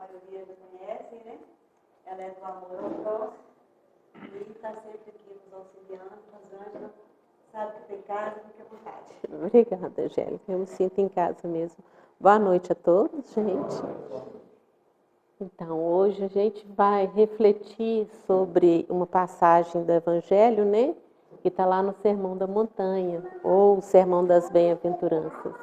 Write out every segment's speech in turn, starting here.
maioria já conhecem, né? Ela é do amor ao próximo e está sempre aqui nos auxiliando. Rosângela sabe que tem casa, fica à vontade. Obrigada, Angélica. Eu me sinto em casa mesmo. Boa noite a todos, gente. Então, hoje a gente vai refletir sobre uma passagem do Evangelho, né? Que está lá no Sermão da Montanha, ou o Sermão das Bem-aventuranças.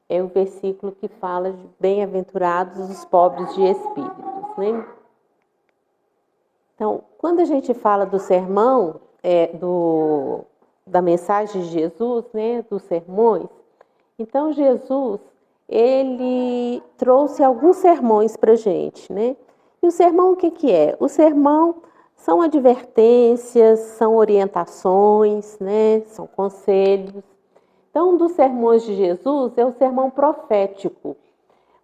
É o versículo que fala de bem-aventurados os pobres de espíritos, né? Então, quando a gente fala do sermão, da mensagem de Jesus, né? Dos sermões, então Jesus, ele trouxe alguns sermões para a gente, né? E o sermão o que é? O sermão são advertências, são orientações, né? São conselhos. Então, um dos sermões de Jesus é o sermão profético,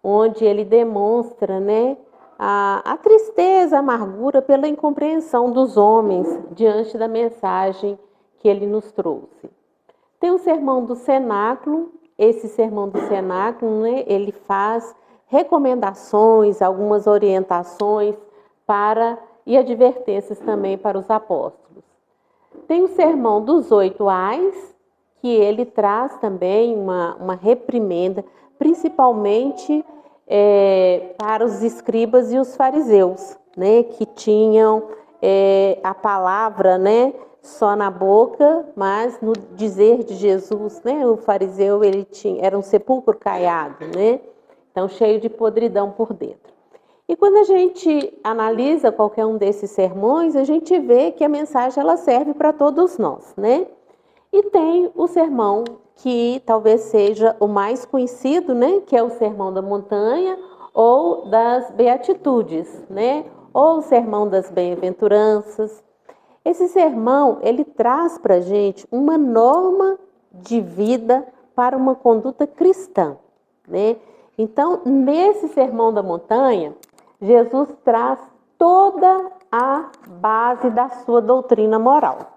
onde ele demonstra, né, a tristeza, a amargura pela incompreensão dos homens diante da mensagem que ele nos trouxe. Tem o sermão do cenáculo. Esse sermão do cenáculo, né, ele faz recomendações, algumas orientações e advertências também para os apóstolos. Tem o sermão dos 8 ais, que ele traz também uma reprimenda, principalmente para os escribas e os fariseus, né, que tinham a palavra, né, só na boca, mas no dizer de Jesus, né, o fariseu era um sepulcro caiado, né, então cheio de podridão por dentro. E quando a gente analisa qualquer um desses sermões, a gente vê que a mensagem ela serve para todos nós, né? E tem o sermão que talvez seja o mais conhecido, né, que é o Sermão da Montanha ou das Beatitudes, né, ou o Sermão das Bem-aventuranças. Esse sermão, ele traz para a gente uma norma de vida para uma conduta cristã, né? Então, nesse Sermão da Montanha, Jesus traz toda a base da sua doutrina moral.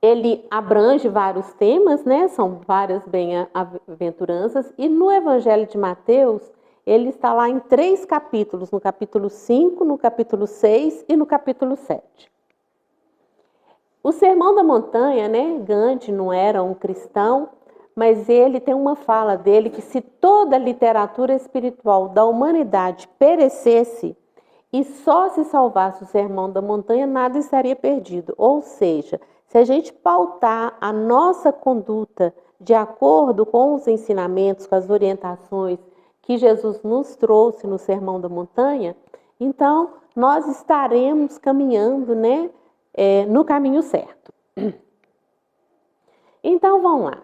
Ele abrange vários temas, né? São várias bem-aventuranças, e no Evangelho de Mateus, ele está lá em 3 capítulos, no capítulo 5, no capítulo 6 e no capítulo 7. O Sermão da Montanha, né? Gandhi não era um cristão, mas ele tem uma fala dele que se toda a literatura espiritual da humanidade perecesse e só se salvasse o Sermão da Montanha, nada estaria perdido. Ou seja, se a gente pautar a nossa conduta de acordo com os ensinamentos, com as orientações que Jesus nos trouxe no Sermão da Montanha, então nós estaremos caminhando, né, no caminho certo. Então vamos lá.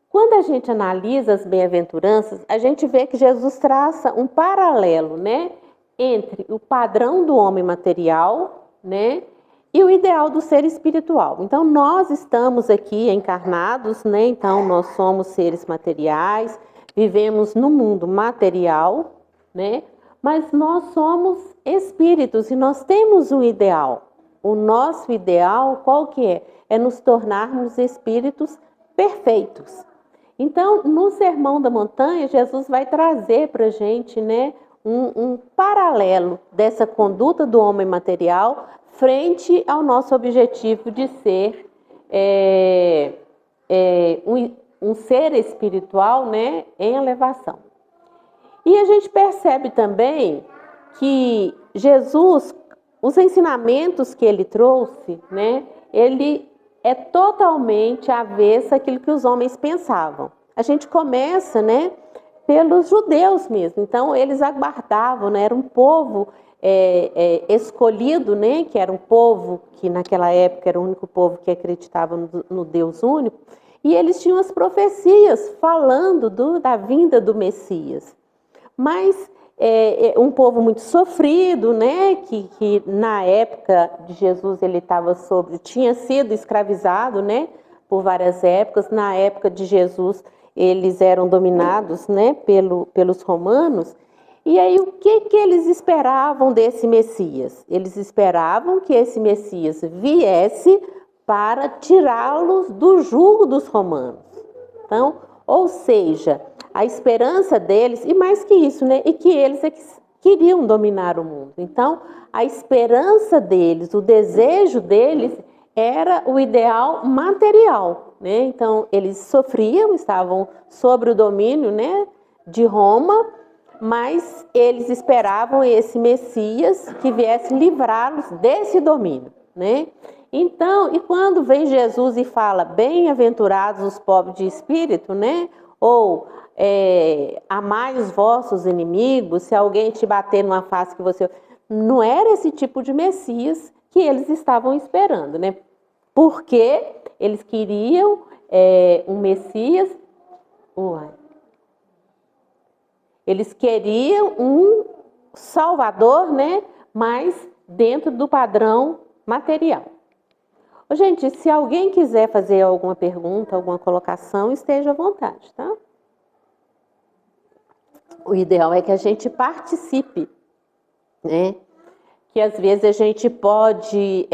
Quando a gente analisa as bem-aventuranças, a gente vê que Jesus traça um paralelo, né, entre o padrão do homem material, né, e o ideal do ser espiritual. Então nós estamos aqui encarnados, né, então nós somos seres materiais, vivemos no mundo material, né? Mas nós somos espíritos e nós temos um ideal. O nosso ideal, qual que é? É nos tornarmos espíritos perfeitos. Então, no Sermão da Montanha, Jesus vai trazer para a gente, né, um paralelo dessa conduta do homem material frente ao nosso objetivo de ser um ser espiritual, né, em elevação. E a gente percebe também que Jesus, os ensinamentos que ele trouxe, né, ele é totalmente avesso àquilo que os homens pensavam. A gente começa, né, pelos judeus mesmo. Então, eles aguardavam, né, era um povo escolhido, né, que era um povo que naquela época era o único povo que acreditava no Deus único. E eles tinham as profecias falando da vinda do Messias. Mas um povo muito sofrido, né, que na época de Jesus ele tinha sido escravizado, né, por várias épocas. Na época de Jesus eles eram dominados, né, pelos romanos. E aí o que eles esperavam desse Messias? Eles esperavam que esse Messias viesse para tirá-los do jugo dos romanos. Então, ou seja, a esperança deles, e mais que isso, né? E que eles é que queriam dominar o mundo. Então, a esperança deles, o desejo deles era o ideal material, né? Então, eles sofriam, estavam sob o domínio, né, de Roma, mas eles esperavam esse Messias que viesse livrá-los desse domínio, né? Então, e quando vem Jesus e fala, bem-aventurados os pobres de espírito, né? Ou amai os vossos inimigos, se alguém te bater numa face que você... Não era esse tipo de Messias que eles estavam esperando, né? Porque eles queriam um Messias... Eles queriam um Salvador, né? Mas dentro do padrão material. Gente, se alguém quiser fazer alguma pergunta, alguma colocação, esteja à vontade, tá? O ideal é que a gente participe, né? Que às vezes a gente pode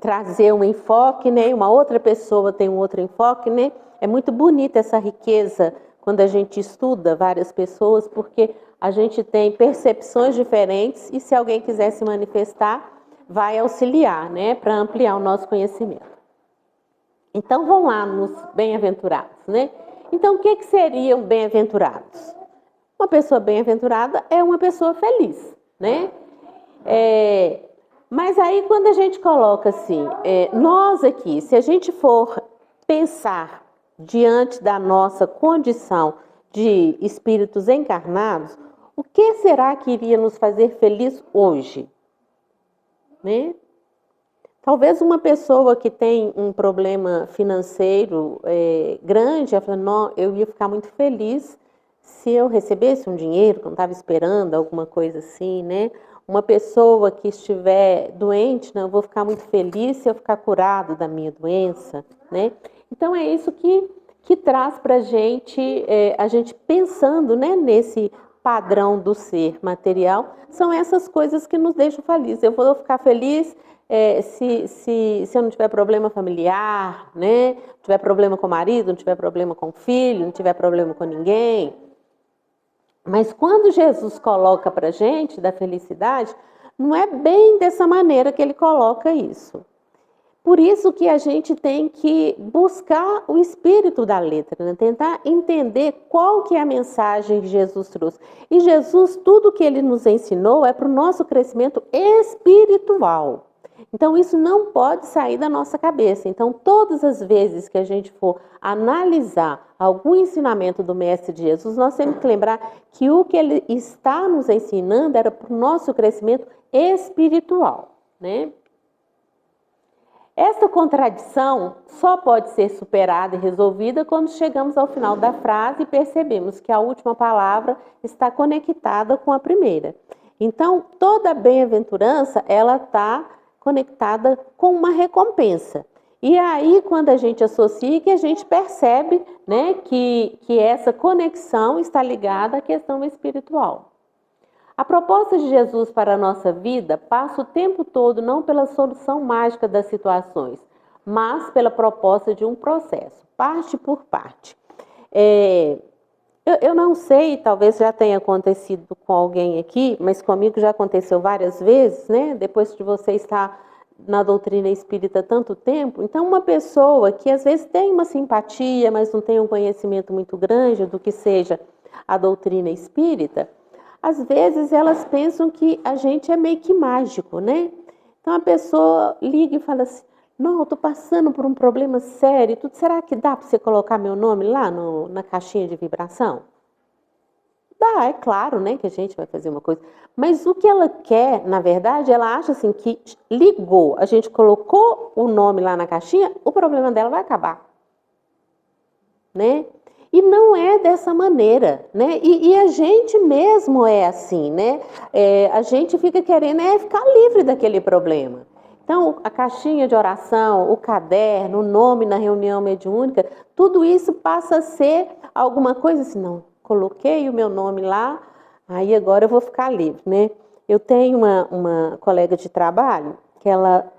trazer um enfoque, né? Uma outra pessoa tem um outro enfoque, né? É muito bonita essa riqueza quando a gente estuda várias pessoas, porque a gente tem percepções diferentes e se alguém quiser se manifestar, vai auxiliar, né? Para ampliar o nosso conhecimento. Então, vamos lá nos bem-aventurados, né? Então, o que seriam bem-aventurados? Uma pessoa bem-aventurada é uma pessoa feliz, né? Mas aí, quando a gente coloca assim, nós aqui, se a gente for pensar diante da nossa condição de espíritos encarnados, o que será que iria nos fazer feliz hoje? Né? Talvez uma pessoa que tem um problema financeiro grande, ela fala, não, eu ia ficar muito feliz se eu recebesse um dinheiro que eu não estava esperando, alguma coisa assim, né? Uma pessoa que estiver doente, não, eu vou ficar muito feliz se eu ficar curado da minha doença, né? Então, é isso que traz para a gente pensando, né, nesse padrão do ser material, são essas coisas que nos deixam felizes. Eu vou ficar feliz se eu não tiver problema familiar, né? Não tiver problema com o marido, não tiver problema com o filho, não tiver problema com ninguém. Mas quando Jesus coloca para a gente da felicidade, não é bem dessa maneira que ele coloca isso. Por isso que a gente tem que buscar o espírito da letra, né? Tentar entender qual que é a mensagem que Jesus trouxe. E Jesus, tudo que ele nos ensinou é para o nosso crescimento espiritual. Então, isso não pode sair da nossa cabeça. Então, todas as vezes que a gente for analisar algum ensinamento do Mestre de Jesus, nós temos que lembrar que o que ele está nos ensinando era para o nosso crescimento espiritual, né? Essa contradição só pode ser superada e resolvida quando chegamos ao final da frase e percebemos que a última palavra está conectada com a primeira. Então, toda bem-aventurança, ela está conectada com uma recompensa. E aí, quando a gente associa, que a gente percebe, né, que essa conexão está ligada à questão espiritual. A proposta de Jesus para a nossa vida passa o tempo todo não pela solução mágica das situações, mas pela proposta de um processo, parte por parte. Eu não sei, talvez já tenha acontecido com alguém aqui, mas comigo já aconteceu várias vezes, né? Depois de você estar na doutrina espírita há tanto tempo, então uma pessoa que às vezes tem uma simpatia, mas não tem um conhecimento muito grande do que seja a doutrina espírita, às vezes elas pensam que a gente é meio que mágico, né? Então a pessoa liga e fala assim, não, eu estou passando por um problema sério, será que dá para você colocar meu nome lá na caixinha de vibração? Dá, é claro, né, que a gente vai fazer uma coisa. Mas o que ela quer, na verdade, ela acha assim que ligou, a gente colocou o nome lá na caixinha, o problema dela vai acabar, né? E não é dessa maneira, né? E a gente mesmo é assim, né? A gente fica querendo ficar livre daquele problema. Então, a caixinha de oração, o caderno, o nome na reunião mediúnica, tudo isso passa a ser alguma coisa assim, não, coloquei o meu nome lá, aí agora eu vou ficar livre, né? Eu tenho uma colega de trabalho que ela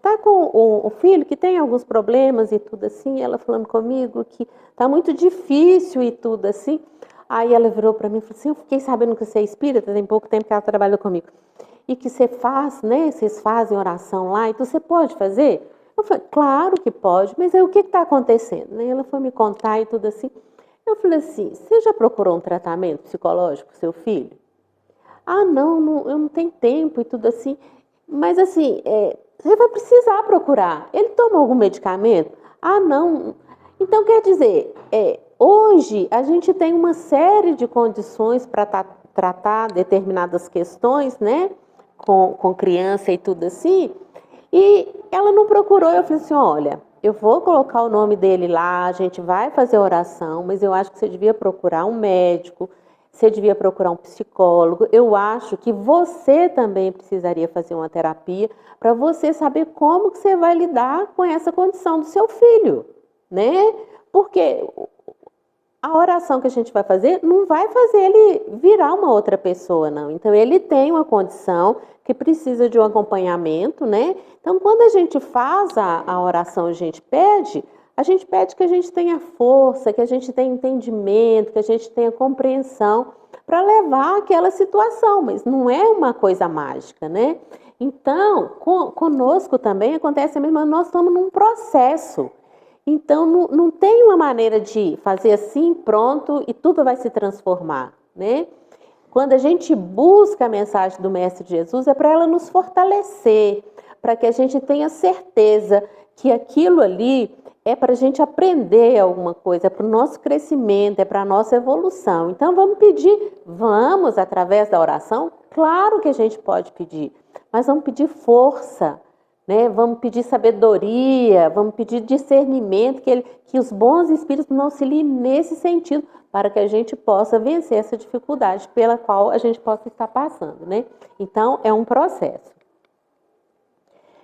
tá com o filho que tem alguns problemas e tudo assim, ela falando comigo que tá muito difícil e tudo assim. Aí ela virou para mim e falou assim, eu fiquei sabendo que você é espírita, tem pouco tempo que ela trabalhou comigo. E que você faz, né? Vocês fazem oração lá, então você pode fazer? Eu falei, claro que pode, mas aí o que está acontecendo? Né? Ela foi me contar e tudo assim. Eu falei assim, você já procurou um tratamento psicológico para seu filho? Ah, não, eu não tenho tempo e tudo assim. Mas assim, você vai precisar procurar. Ele toma algum medicamento? Ah, não. Então, quer dizer, hoje a gente tem uma série de condições para tratar determinadas questões, né? Com criança e tudo assim. E ela não procurou. Eu falei assim, olha, eu vou colocar o nome dele lá, a gente vai fazer oração, mas eu acho que você devia procurar um médico, você devia procurar um psicólogo. Eu acho que você também precisaria fazer uma terapia para você saber como que você vai lidar com essa condição do seu filho, né? Porque a oração que a gente vai fazer não vai fazer ele virar uma outra pessoa, não. Então, ele tem uma condição que precisa de um acompanhamento, né? Então, quando a gente faz a oração, a gente pede que a gente tenha força, que a gente tenha entendimento, que a gente tenha compreensão para levar aquela situação, mas não é uma coisa mágica, né? Então, conosco também acontece a mesma, nós estamos num processo. Então, não tem uma maneira de fazer assim, pronto, e tudo vai se transformar, né? Quando a gente busca a mensagem do Mestre Jesus, é para ela nos fortalecer, para que a gente tenha certeza que aquilo ali é para a gente aprender alguma coisa, é para o nosso crescimento, é para a nossa evolução. Então, vamos, através da oração, claro que a gente pode pedir, mas vamos pedir força, né? Vamos pedir sabedoria, vamos pedir discernimento, que os bons espíritos nos auxiliem nesse sentido, para que a gente possa vencer essa dificuldade pela qual a gente possa estar passando, né? Então, é um processo.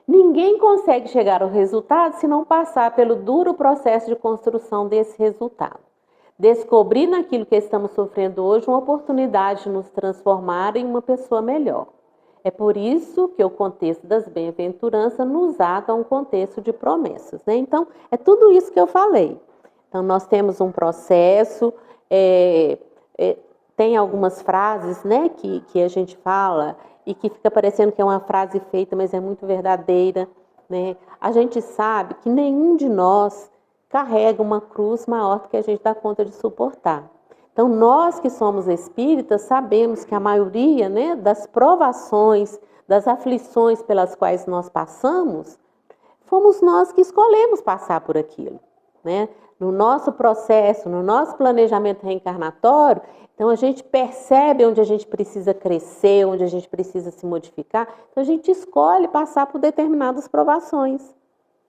Ninguém consegue chegar ao resultado se não passar pelo duro processo de construção desse resultado. Descobrir naquilo que estamos sofrendo hoje uma oportunidade de nos transformar em uma pessoa melhor. É por isso que o contexto das bem-aventuranças nos ata a um contexto de promessas, né? Então, é tudo isso que eu falei. Então, nós temos um processo, tem algumas frases, né, que a gente fala e que fica parecendo que é uma frase feita, mas é muito verdadeira, né? A gente sabe que nenhum de nós carrega uma cruz maior do que a gente dá conta de suportar. Então, nós que somos espíritas, sabemos que a maioria, né, das provações, das aflições pelas quais nós passamos, fomos nós que escolhemos passar por aquilo, né? No nosso processo, no nosso planejamento reencarnatório, então a gente percebe onde a gente precisa crescer, onde a gente precisa se modificar, então a gente escolhe passar por determinadas provações,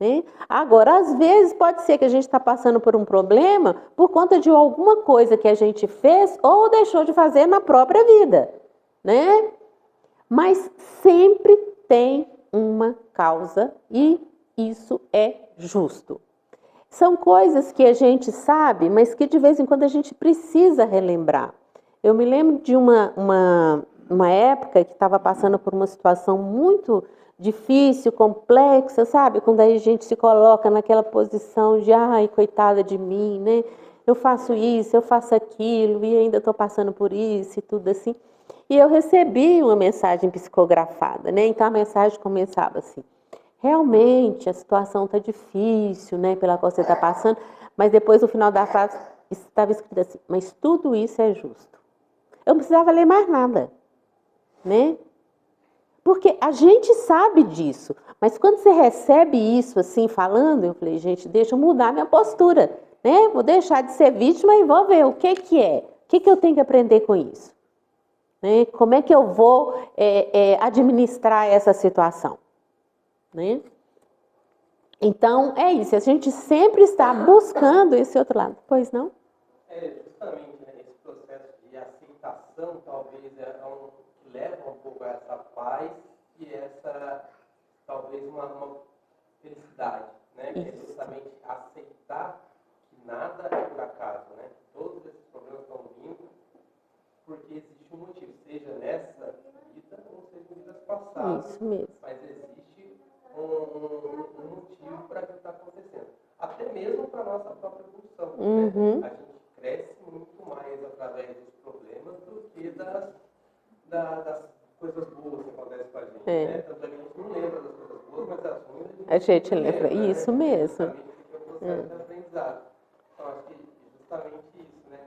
né? Agora, às vezes pode ser que a gente está passando por um problema por conta de alguma coisa que a gente fez ou deixou de fazer na própria vida, né? Mas sempre tem uma causa e isso é justo. São coisas que a gente sabe, mas que de vez em quando a gente precisa relembrar. Eu me lembro de uma época que estava passando por uma situação muito difícil, complexa, sabe? Quando a gente se coloca naquela posição de, ai, coitada de mim, né? Eu faço isso, eu faço aquilo, e ainda estou passando por isso e tudo assim. E eu recebi uma mensagem psicografada, né? Então a mensagem começava assim: realmente a situação está difícil, né? Pela qual você está passando, mas depois no final da frase estava escrito assim: mas tudo isso é justo. Eu não precisava ler mais nada, né? Porque a gente sabe disso, mas quando você recebe isso assim falando, eu falei, gente, deixa eu mudar minha postura, né? Vou deixar de ser vítima e vou ver o que é, o que eu tenho que aprender com isso, né? Como é que eu vou administrar essa situação, né? Então, é isso, a gente sempre está buscando esse outro lado, pois não? Justamente, né, esse processo de aceitação talvez que leva um pouco a essa paz e essa, talvez, uma felicidade, né? Que é justamente aceitar que nada é por acaso, né? Todos esses problemas estão vindo porque existe um motivo, seja nessa vida ou seja em vidas passadas. Isso mesmo. Mas existe um através dos problemas do que das coisas boas que acontecem com a gente. É. Né? Tanto é que a gente não lembra das coisas boas, mas das ruins A gente lembra. né? Isso mesmo. Justamente porque é um processo de aprendizado. Então, acho que justamente isso, né?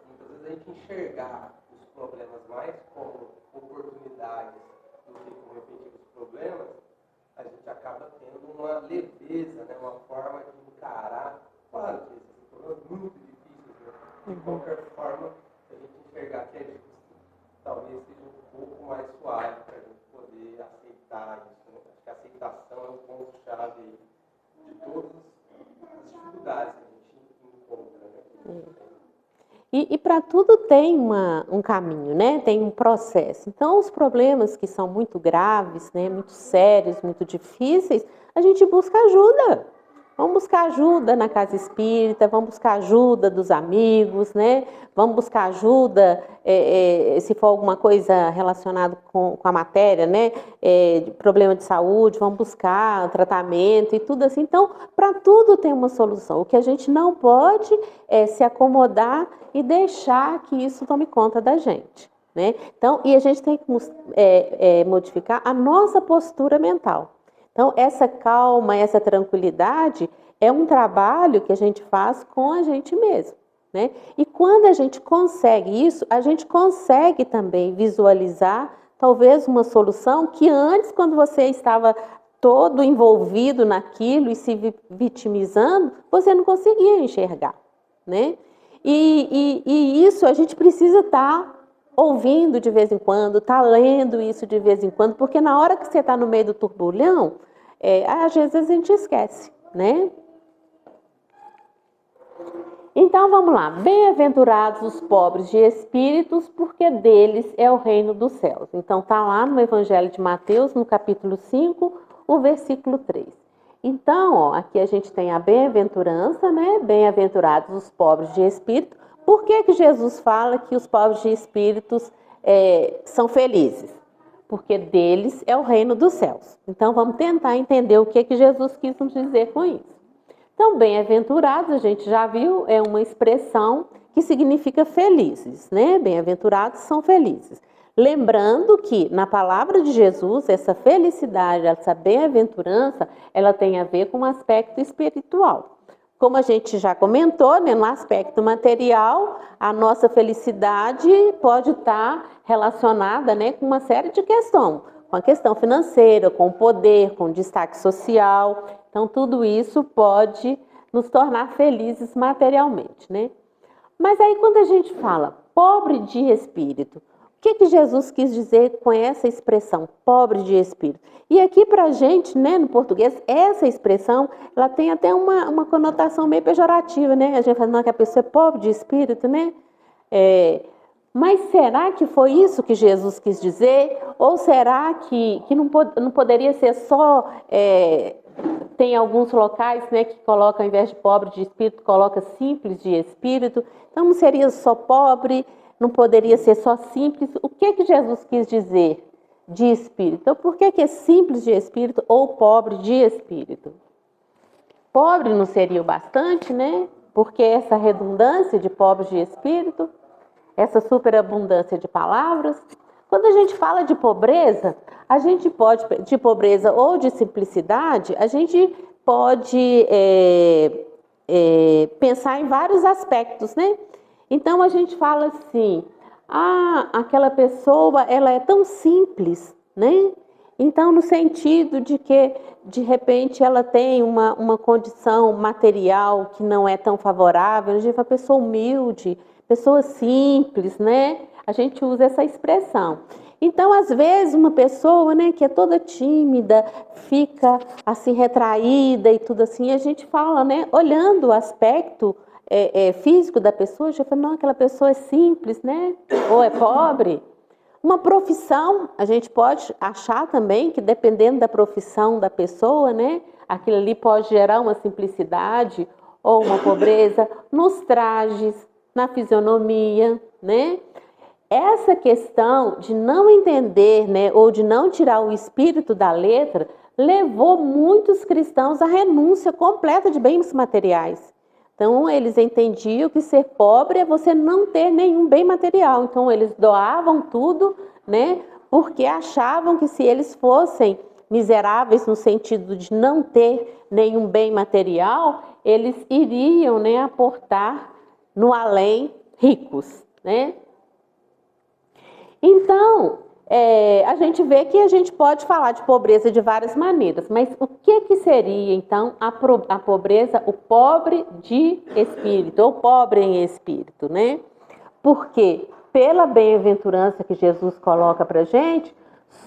Muitas vezes a gente enxergar os problemas mais como oportunidades do que como efetivos problemas, a gente acaba tendo uma leveza, né? Uma forma de encarar. Claro que esses problemas são muito difíceis, né? De qualquer forma, a gente enxergar que é difícil, talvez seja um pouco mais suave para a gente poder aceitar isso. Né? Acho que a aceitação é o ponto-chave de todas as dificuldades que a gente encontra. Né? E para tudo tem um caminho, né? Tem um processo. Então, os problemas que são muito graves, né? Muito sérios, muito difíceis, a gente busca ajuda. Vamos buscar ajuda na casa espírita, vamos buscar ajuda dos amigos, né? Vamos buscar ajuda, se for alguma coisa relacionada com a matéria, né? Problema de saúde, vamos buscar tratamento e tudo assim. Então, para tudo tem uma solução. O que a gente não pode é se acomodar e deixar que isso tome conta da gente, né? Então, e a gente tem que modificar a nossa postura mental. Então, essa calma, essa tranquilidade é um trabalho que a gente faz com a gente mesmo, né? E quando a gente consegue isso, a gente consegue também visualizar talvez uma solução que antes, quando você estava todo envolvido naquilo e se vitimizando, você não conseguia enxergar, né? E isso a gente precisa estar ouvindo de vez em quando, tá lendo isso de vez em quando, porque na hora que você está no meio do turbulhão, às vezes a gente esquece, né? Então vamos lá, bem-aventurados os pobres de espíritos, porque deles é o reino dos céus. Então tá lá no Evangelho de Mateus, no capítulo 5, o versículo 3. Então, ó, aqui a gente tem a bem-aventurança, né? Bem-aventurados os pobres de espírito. Por que Jesus fala que os pobres de espíritos são felizes? Porque deles é o reino dos céus. Então, vamos tentar entender o que Jesus quis nos dizer com isso. Então, bem-aventurados, a gente já viu, é uma expressão que significa felizes, né? Bem-aventurados são felizes. Lembrando que na palavra de Jesus, essa felicidade, essa bem-aventurança, ela tem a ver com o aspecto espiritual. Como a gente já comentou, né, no aspecto material, a nossa felicidade pode estar relacionada, né, com uma série de questões, com a questão financeira, com o poder, com o destaque social. Então, tudo isso pode nos tornar felizes materialmente, né? Mas aí, quando a gente fala pobre de espírito, o que Jesus quis dizer com essa expressão, pobre de espírito? E aqui para a gente, né, no português, essa expressão, ela tem até uma conotação meio pejorativa, né? A gente fala, não, que a pessoa é pobre de espírito, né? Mas será que foi isso que Jesus quis dizer? Ou será que não poderia ser só... tem alguns locais, né, que colocam, ao invés de pobre de espírito, coloca simples de espírito. Então, não seria só pobre, não poderia ser só simples. O que Jesus quis dizer de espírito? Então, por que é simples de espírito ou pobre de espírito? Pobre não seria o bastante, né? Porque essa redundância de pobre de espírito, essa superabundância de palavras. Quando a gente fala de pobreza, a gente pode, de pobreza ou de simplicidade, a gente pode pensar em vários aspectos, né? Então a gente fala assim, aquela pessoa, ela é tão simples, né? Então, no sentido de que, de repente, ela tem uma condição material que não é tão favorável, a gente fala pessoa humilde, pessoa simples, né? A gente usa essa expressão. Então, às vezes, uma pessoa, né, que é toda tímida, fica assim retraída e tudo assim, a gente fala, né, olhando o aspecto físico da pessoa, a gente fala, não, aquela pessoa é simples, né? Ou é pobre. Uma profissão, a gente pode achar também que dependendo da profissão da pessoa, né, aquilo ali pode gerar uma simplicidade ou uma pobreza nos trajes, na fisionomia, né? Essa questão de não entender, né, ou de não tirar o espírito da letra, levou muitos cristãos à renúncia completa de bens materiais. Então, eles entendiam que ser pobre é você não ter nenhum bem material. Então, eles doavam tudo, né? Porque achavam que se eles fossem miseráveis no sentido de não ter nenhum bem material, eles iriam, né, aportar no além ricos, né? Então, a gente vê que a gente pode falar de pobreza de várias maneiras, mas o que seria, então, a pobreza, o pobre de espírito, ou pobre em espírito, né? Porque, pela bem-aventurança que Jesus coloca para a gente,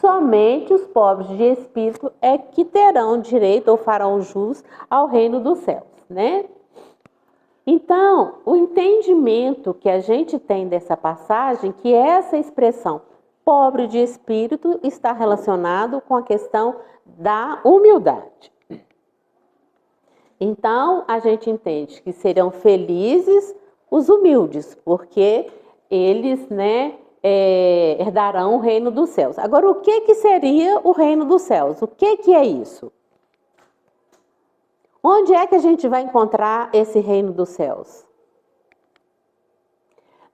somente os pobres de espírito é que terão direito ou farão jus ao reino dos céus, né? Então, o entendimento que a gente tem dessa passagem, que essa expressão pobre de espírito está relacionado com a questão da humildade. Então, a gente entende que serão felizes os humildes, porque eles, né, herdarão o reino dos céus. Agora, o que seria o reino dos céus? O que é isso? Onde é que a gente vai encontrar esse reino dos céus?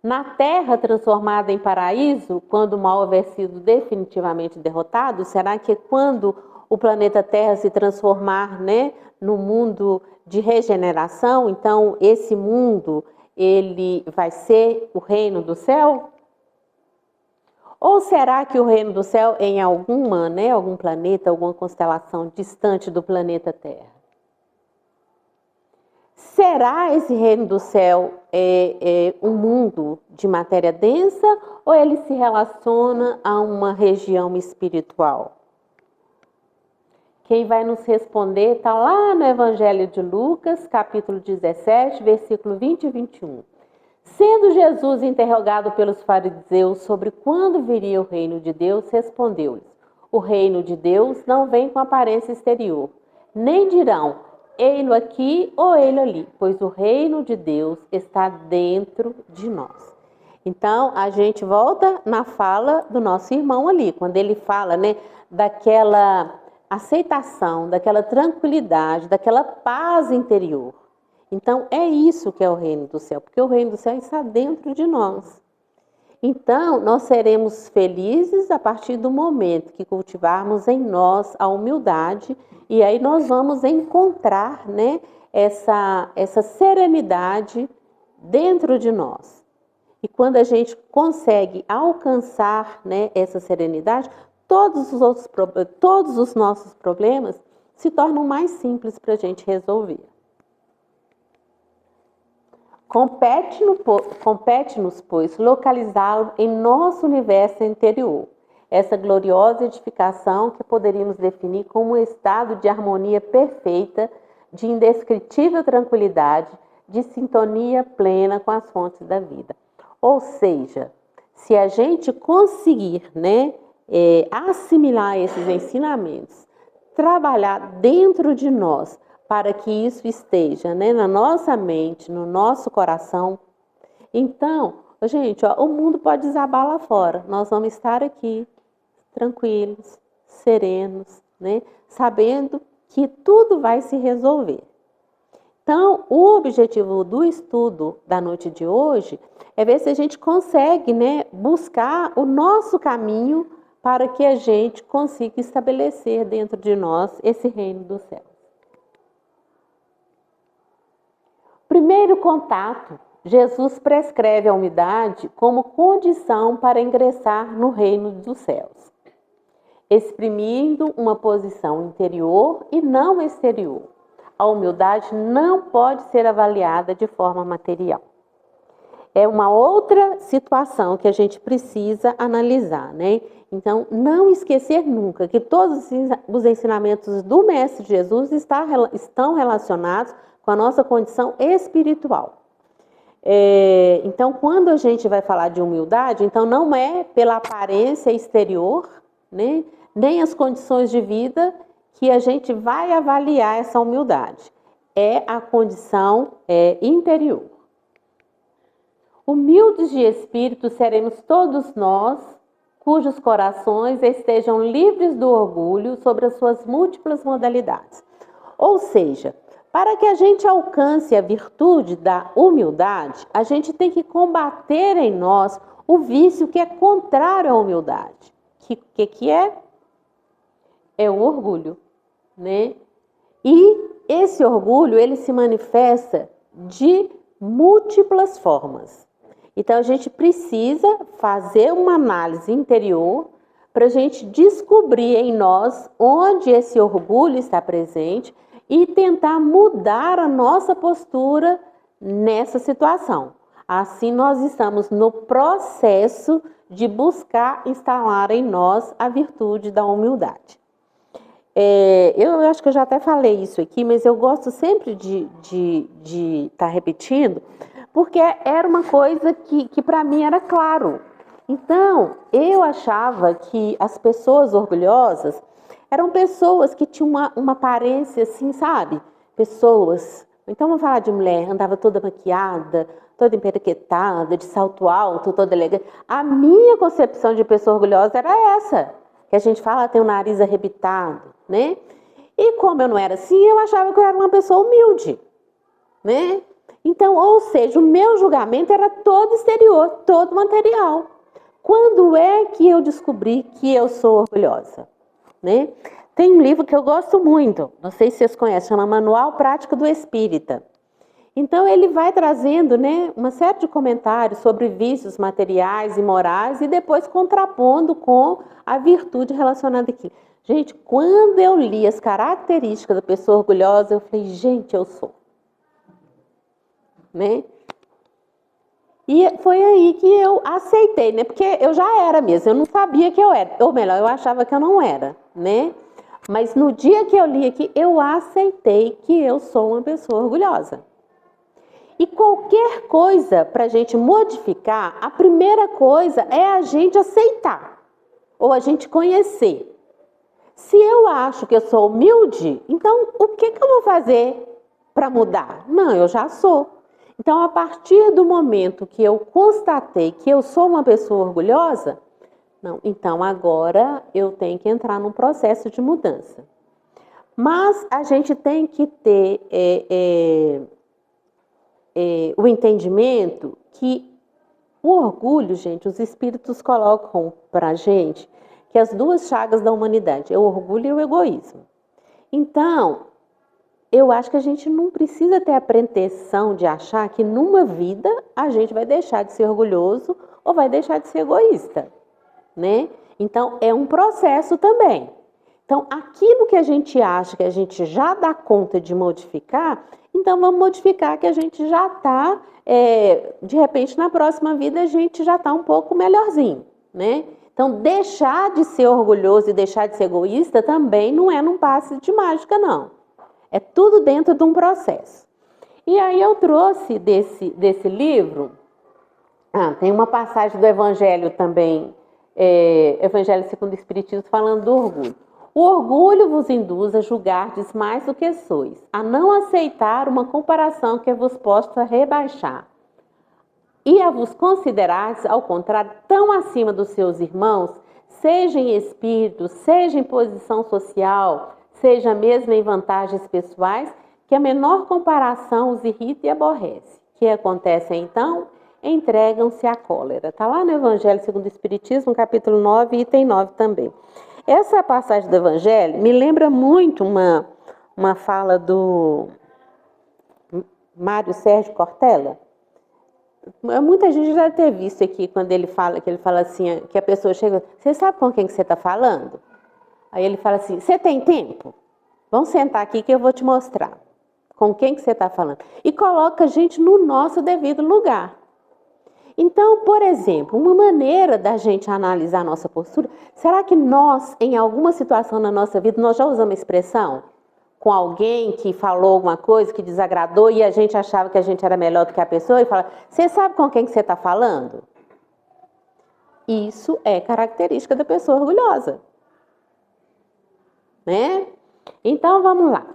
Na terra transformada em paraíso, quando o mal houver sido definitivamente derrotado, será que quando o planeta Terra se transformar, né, no mundo de regeneração, então esse mundo ele vai ser o reino do céu? Ou será que o reino do céu é em algum planeta, alguma constelação distante do planeta Terra? Será esse reino do céu um mundo de matéria densa ou ele se relaciona a uma região espiritual? Quem vai nos responder está lá no Evangelho de Lucas, capítulo 17, versículo 20 e 21. Sendo Jesus interrogado pelos fariseus sobre quando viria o reino de Deus, respondeu-lhes: o reino de Deus não vem com aparência exterior, nem dirão ei-lo aqui ou ei-lo ali, pois o reino de Deus está dentro de nós. Então, a gente volta na fala do nosso irmão ali, quando ele fala, né, daquela aceitação, daquela tranquilidade, daquela paz interior. Então, é isso que é o reino do céu, porque o reino do céu está dentro de nós. Então, nós seremos felizes a partir do momento que cultivarmos em nós a humildade e aí nós vamos encontrar, né, essa serenidade dentro de nós. E quando a gente consegue alcançar, né, essa serenidade, todos os nossos problemas se tornam mais simples para a gente resolver. Compete-nos, pois, localizá-lo em nosso universo interior, essa gloriosa edificação que poderíamos definir como um estado de harmonia perfeita, de indescritível tranquilidade, de sintonia plena com as fontes da vida. Ou seja, se a gente conseguir, né, assimilar esses ensinamentos, trabalhar dentro de nós, para que isso esteja, né, na nossa mente, no nosso coração. Então, gente, o mundo pode desabar lá fora. Nós vamos estar aqui, tranquilos, serenos, né, sabendo que tudo vai se resolver. Então, o objetivo do estudo da noite de hoje é ver se a gente consegue, né, buscar o nosso caminho para que a gente consiga estabelecer dentro de nós esse reino do céu. Primeiro contato, Jesus prescreve a humildade como condição para ingressar no reino dos céus, exprimindo uma posição interior e não exterior. A humildade não pode ser avaliada de forma material. É uma outra situação que a gente precisa analisar, né? Então, não esquecer nunca que todos os ensinamentos do Mestre Jesus estão relacionados com a nossa condição espiritual. Então, quando a gente vai falar de humildade, então não é pela aparência exterior, né, nem as condições de vida que a gente vai avaliar essa humildade. É a condição interior. Humildes de espírito seremos todos nós, cujos corações estejam livres do orgulho sobre as suas múltiplas modalidades. Ou seja, Para que a gente alcance a virtude da humildade, a gente tem que combater em nós o vício que é contrário à humildade. Que é? É o orgulho, né? E esse orgulho, ele se manifesta de múltiplas formas. Então, a gente precisa fazer uma análise interior para a gente descobrir em nós onde esse orgulho está presente e tentar mudar a nossa postura nessa situação. Assim, nós estamos no processo de buscar instalar em nós a virtude da humildade. Eu acho que eu já até falei isso aqui, mas eu gosto sempre de estar repetindo, porque era uma coisa que para mim era claro. Então, eu achava que as pessoas orgulhosas eram pessoas que tinham uma aparência assim, sabe? Pessoas, então vamos falar de mulher, andava toda maquiada, toda emperequetada, de salto alto, toda elegante. A minha concepção de pessoa orgulhosa era essa, que a gente fala, tem o nariz arrebitado, né? E como eu não era assim, eu achava que eu era uma pessoa humilde, né? Então, ou seja, o meu julgamento era todo exterior, todo material. Quando é que eu descobri que eu sou orgulhosa? Né? Tem um livro que eu gosto muito, não sei se vocês conhecem, chama Manual Prático do Espírita. Então, ele vai trazendo, né, uma série de comentários sobre vícios materiais e morais e depois contrapondo com a virtude relacionada aqui. Gente, quando eu li as características da pessoa orgulhosa, eu falei, gente, eu sou. Né? E foi aí que eu aceitei, né? Porque eu já era mesmo, eu não sabia que eu era. Ou melhor, eu achava que eu não era, né? Mas no dia que eu li aqui, eu aceitei que eu sou uma pessoa orgulhosa. E qualquer coisa para a gente modificar, a primeira coisa é a gente aceitar. Ou a gente conhecer. Se eu acho que eu sou humilde, então o que eu vou fazer para mudar? Não, eu já sou. Então, a partir do momento que eu constatei que eu sou uma pessoa orgulhosa, não, então agora eu tenho que entrar num processo de mudança. Mas a gente tem que ter o entendimento que o orgulho, gente, os espíritos colocam para a gente que as duas chagas da humanidade é o orgulho e o egoísmo. Então, eu acho que a gente não precisa ter a pretensão de achar que numa vida a gente vai deixar de ser orgulhoso ou vai deixar de ser egoísta, né? Então, é um processo também. Então, aquilo que a gente acha que a gente já dá conta de modificar, então vamos modificar que a gente já está, de repente, na próxima vida a gente já está um pouco melhorzinho, né? Então, deixar de ser orgulhoso e deixar de ser egoísta também não é num passe de mágica, não. É tudo dentro de um processo. E aí eu trouxe desse livro, tem uma passagem do Evangelho também, Evangelho segundo o Espiritismo, falando do orgulho. O orgulho vos induz a julgardes mais do que sois, a não aceitar uma comparação que vos possa rebaixar, e a vos considerardes, ao contrário, tão acima dos seus irmãos, seja em espírito, seja em posição social, seja mesmo em vantagens pessoais, que a menor comparação os irrita e aborrece. O que acontece então? Entregam-se à cólera. Está lá no Evangelho segundo o Espiritismo, capítulo 9, item 9 também. Essa passagem do Evangelho me lembra muito uma fala do Mário Sérgio Cortella. Muita gente já deve ter visto aqui, quando ele fala assim, que a pessoa chega, você sabe com quem que você está falando? Aí ele fala assim, você tem tempo? Vamos sentar aqui que eu vou te mostrar com quem que você está falando. E coloca a gente no nosso devido lugar. Então, por exemplo, uma maneira da gente analisar a nossa postura, será que nós, em alguma situação na nossa vida, nós já usamos expressão com alguém que falou alguma coisa que desagradou e a gente achava que a gente era melhor do que a pessoa e fala, você sabe com quem que você está falando? Isso é característica da pessoa orgulhosa. Né? Então, vamos lá.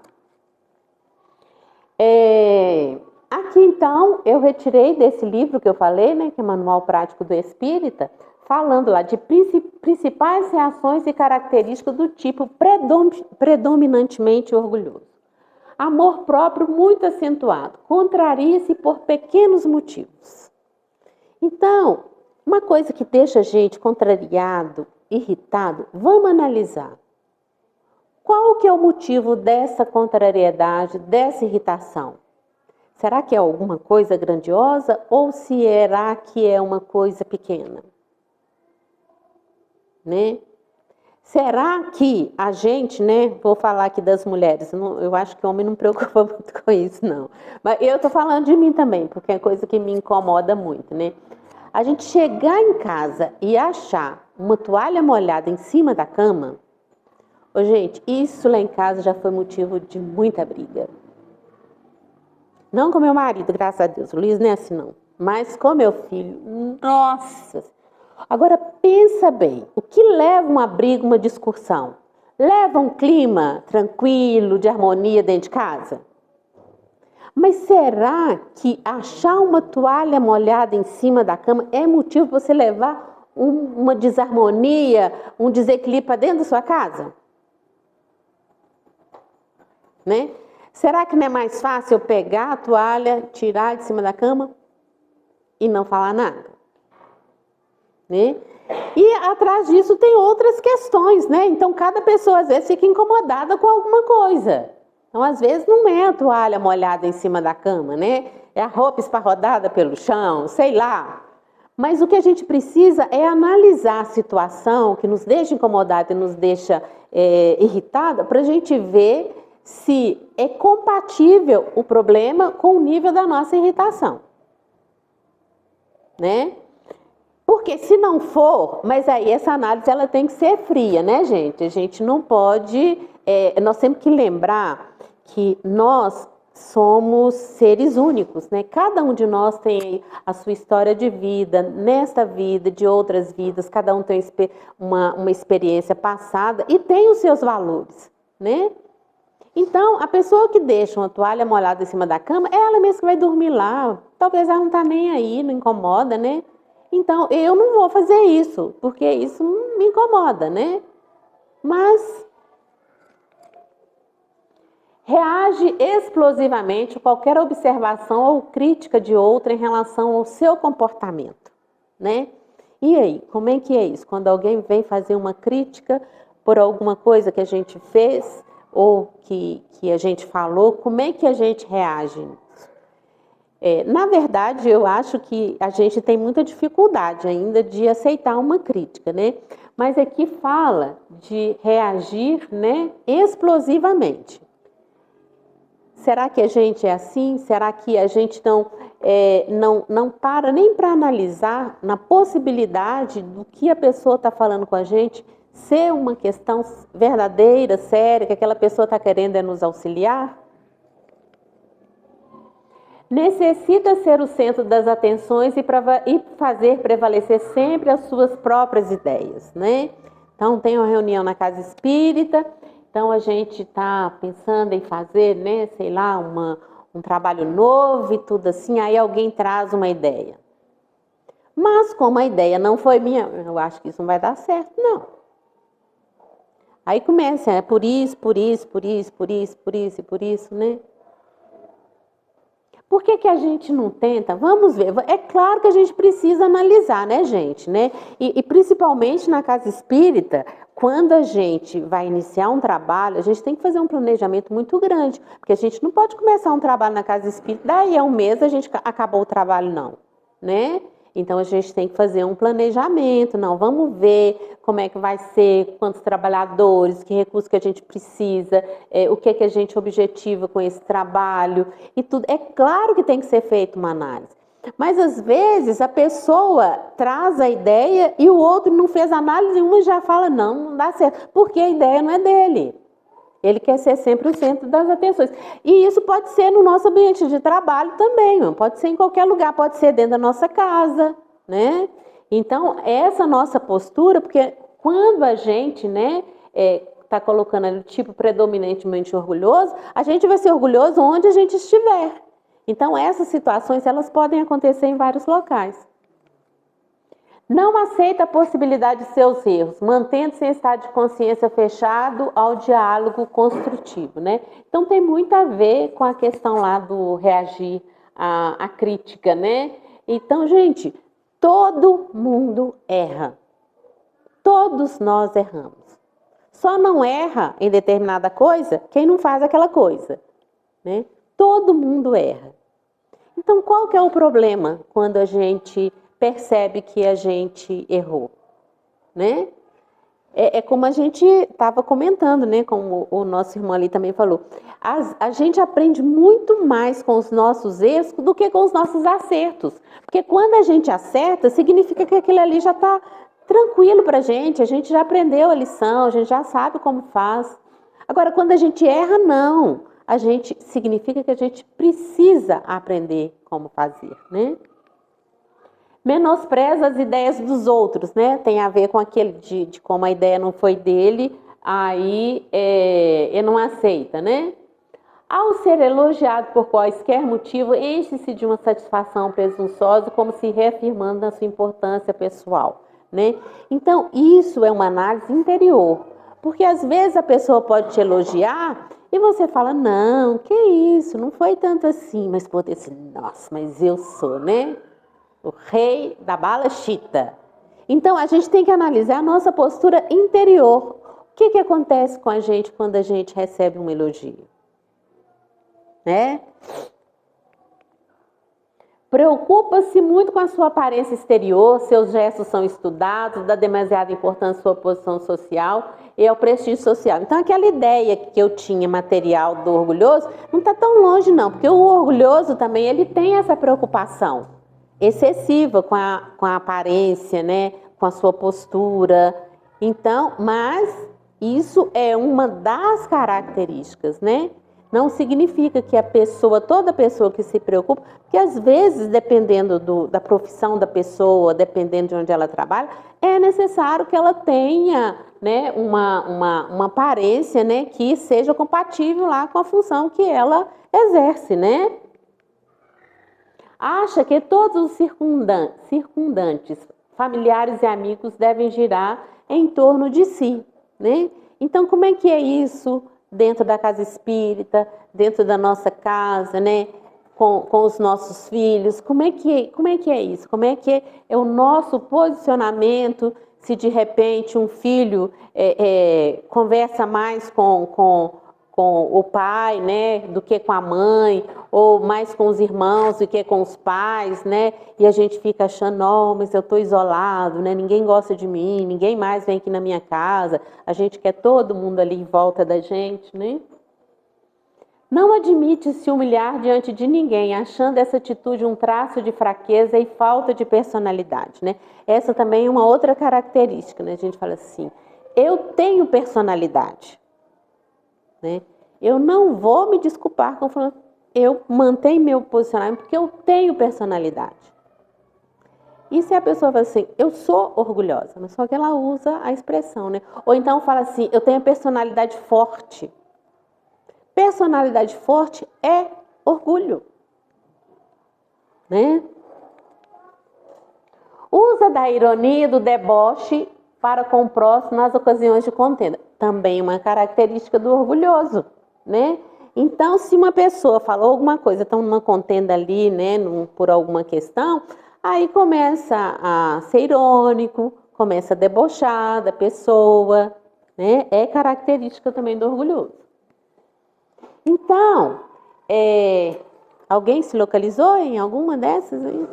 Aqui, então, eu retirei desse livro que eu falei, né, que é Manual Prático do Espírita, falando lá de principais reações e características do tipo predominantemente orgulhoso. Amor próprio muito acentuado. Contraria-se por pequenos motivos. Então, uma coisa que deixa a gente contrariado, irritado, vamos analisar. Qual que é o motivo dessa contrariedade, dessa irritação? Será que é alguma coisa grandiosa ou será que é uma coisa pequena? Né? Será que a gente, né, vou falar aqui das mulheres, eu acho que o homem não preocupa muito com isso, não. Mas eu tô falando de mim também, porque é coisa que me incomoda muito, né? A gente chegar em casa e achar uma toalha molhada em cima da cama, ô, gente, isso lá em casa já foi motivo de muita briga. Não com meu marido, graças a Deus, o Luiz não é assim não, mas com meu filho, nossa. Agora pensa bem, o que leva uma briga, uma discussão? Leva um clima tranquilo, de harmonia dentro de casa? Mas será que achar uma toalha molhada em cima da cama é motivo para você levar uma desarmonia, um desequilíbrio para dentro da sua casa? Né? Será que não é mais fácil eu pegar a toalha, tirar de cima da cama e não falar nada? Né? E atrás disso tem outras questões, né? Então cada pessoa às vezes fica incomodada com alguma coisa. Então às vezes não é a toalha molhada em cima da cama, né? É a roupa esparrodada pelo chão, sei lá. Mas o que a gente precisa é analisar a situação que nos deixa incomodada e nos deixa irritada, para a gente ver se é compatível o problema com o nível da nossa irritação, né? Porque se não for, mas aí essa análise ela tem que ser fria, né, gente? A gente não pode, nós temos que lembrar que nós somos seres únicos, né? Cada um de nós tem a sua história de vida, nesta vida, de outras vidas, cada um tem uma experiência passada e tem os seus valores, né? Então, a pessoa que deixa uma toalha molhada em cima da cama, é ela mesma que vai dormir lá. Talvez ela não está nem aí, não incomoda, né? Então, eu não vou fazer isso, porque isso me incomoda, né? Mas reage explosivamente a qualquer observação ou crítica de outra em relação ao seu comportamento, né? E aí, como é que é isso? Quando alguém vem fazer uma crítica por alguma coisa que a gente fez ou que a gente falou, como é que a gente reage? Na verdade, eu acho que a gente tem muita dificuldade ainda de aceitar uma crítica, né? Mas aqui fala de reagir, né, explosivamente. Será que a gente é assim? Será que a gente não para nem para analisar na possibilidade do que a pessoa está falando com a gente ser uma questão verdadeira, séria, que aquela pessoa está querendo nos auxiliar? Necessita ser o centro das atenções e fazer prevalecer sempre as suas próprias ideias, né? Então, tem uma reunião na casa espírita, então a gente está pensando em fazer, né, sei lá, um trabalho novo e tudo assim, aí alguém traz uma ideia. Mas como a ideia não foi minha, eu acho que isso não vai dar certo, não. Aí começa, por isso, né? Por que a gente não tenta? Vamos ver. É claro que a gente precisa analisar, né, gente? Né? E principalmente na casa espírita, quando a gente vai iniciar um trabalho, a gente tem que fazer um planejamento muito grande. Porque a gente não pode começar um trabalho na casa espírita, daí a um mês a gente acabou o trabalho, não. Né? Então a gente tem que fazer um planejamento, não, vamos ver como é que vai ser, quantos trabalhadores, que recursos que a gente precisa, o que a gente objetiva com esse trabalho e tudo. É claro que tem que ser feita uma análise, mas às vezes a pessoa traz a ideia e o outro não fez análise nenhuma e já fala, não dá certo, porque a ideia não é dele. Ele quer ser sempre o centro das atenções. E isso pode ser no nosso ambiente de trabalho também, pode ser em qualquer lugar, pode ser dentro da nossa casa, né? Então, essa nossa postura, porque quando a gente, né, tá colocando ali o tipo predominantemente orgulhoso, a gente vai ser orgulhoso onde a gente estiver. Então, essas situações, elas podem acontecer em vários locais. Não aceita a possibilidade de seus erros, mantendo-se em estado de consciência fechado ao diálogo construtivo, né? Então tem muito a ver com a questão lá do reagir à crítica, né? Então, gente, todo mundo erra. Todos nós erramos. Só não erra em determinada coisa quem não faz aquela coisa, né? Todo mundo erra. Então, qual que é o problema quando a gente percebe que a gente errou, né? É como a gente estava comentando, né? Como o nosso irmão ali também falou. A gente aprende muito mais com os nossos erros do que com os nossos acertos. Porque quando a gente acerta, significa que aquilo ali já está tranquilo para a gente já aprendeu a lição, a gente já sabe como faz. Agora, quando a gente erra, não. Significa que a gente precisa aprender como fazer, né? Menospreza as ideias dos outros, né? Tem a ver com aquele de como a ideia não foi dele, aí ele não aceita, né? Ao ser elogiado por quaisquer motivo, enche-se de uma satisfação presunçosa, como se reafirmando a sua importância pessoal, né? Então, isso é uma análise interior, porque às vezes a pessoa pode te elogiar e você fala, não, que isso, não foi tanto assim, mas pode ser, nossa, mas eu sou, né? O rei da bala chita. Então, a gente tem que analisar a nossa postura interior. O que acontece com a gente quando a gente recebe um elogio? Né? Preocupa-se muito com a sua aparência exterior, seus gestos são estudados, dá demasiada importância à sua posição social e ao prestígio social. Então, aquela ideia que eu tinha material do orgulhoso não está tão longe, não, porque o orgulhoso também ele tem essa preocupação excessiva com a aparência, né? Com a sua postura. Então, mas isso é uma das características, né? Não significa que toda pessoa que se preocupa, porque às vezes, dependendo da profissão da pessoa, dependendo de onde ela trabalha, é necessário que ela tenha, né, uma aparência, né, que seja compatível lá com a função que ela exerce, né? Acha que todos os circundantes, familiares e amigos devem girar em torno de si, né? Então, como é que é isso dentro da casa espírita, dentro da nossa casa, né? Com os nossos filhos? Como é que é isso? Como é que é o nosso posicionamento se de repente um filho conversa mais com o pai, né, do que com a mãe, ou mais com os irmãos do que com os pais, né? E a gente fica achando, não, mas eu estou isolado, né? Ninguém gosta de mim, ninguém mais vem aqui na minha casa, a gente quer todo mundo ali em volta da gente, né? Não admite se humilhar diante de ninguém, achando essa atitude um traço de fraqueza e falta de personalidade, né? Essa também é uma outra característica, né? A gente fala assim, eu tenho personalidade, né? Eu não vou me desculpar com falando, eu mantenho meu posicionamento porque eu tenho personalidade. E se a pessoa fala assim, eu sou orgulhosa, mas só que ela usa a expressão, né? Ou então fala assim, eu tenho personalidade forte. Personalidade forte é orgulho, né? Usa da ironia e do deboche para com o próximo nas ocasiões de contenda. Também uma característica do orgulhoso, né? Então, se uma pessoa falou alguma coisa, estão numa contenda ali, né, por alguma questão, aí começa a ser irônico, começa a debochar da pessoa, né? É característica também do orgulhoso. Então, alguém se localizou em alguma dessas aí?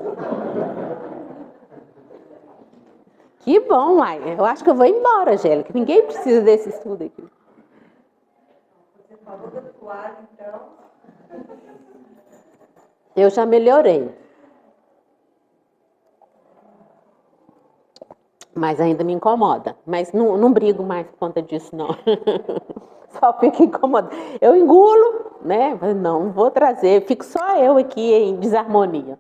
Que bom, Maia. Eu acho que eu vou embora, Angélica. Ninguém precisa desse estudo aqui. Você falou da toalha, então. Eu já melhorei. Mas ainda me incomoda. Mas não brigo mais por conta disso, não. Só fico incomodada. Eu engulo, né? Mas não vou trazer. Fico só eu aqui em desarmonia.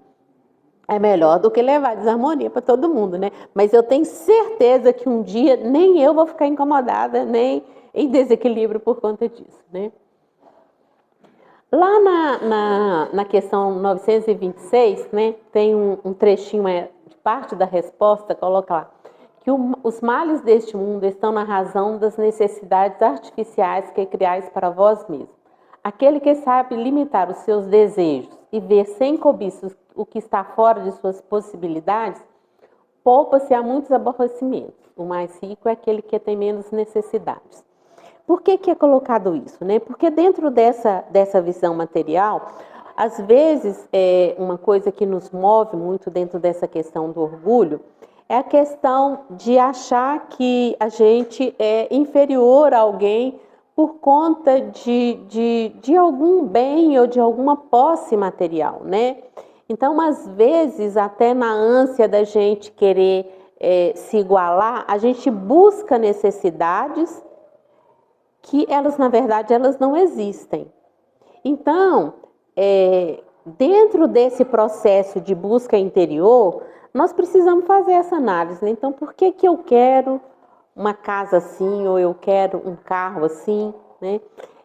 É melhor do que levar desarmonia para todo mundo, né? Mas eu tenho certeza que um dia nem eu vou ficar incomodada, nem em desequilíbrio por conta disso, né? Lá na questão 926, né, tem um trechinho de parte da resposta, coloca lá, que os males deste mundo estão na razão das necessidades artificiais que criais para vós mesmos. Aquele que sabe limitar os seus desejos e ver sem cobiças o que está fora de suas possibilidades, poupa-se a muitos aborrecimentos. O mais rico é aquele que tem menos necessidades. Por que é colocado isso, né? Porque dentro dessa visão material, às vezes, uma coisa que nos move muito dentro dessa questão do orgulho é a questão de achar que a gente é inferior a alguém por conta de algum bem ou de alguma posse material, né? Então, às vezes, até na ânsia da gente querer se igualar, a gente busca necessidades que elas, na verdade, elas não existem. Então, dentro desse processo de busca interior, nós precisamos fazer essa análise, né? Então, por que eu quero uma casa assim, ou eu quero um carro assim, né?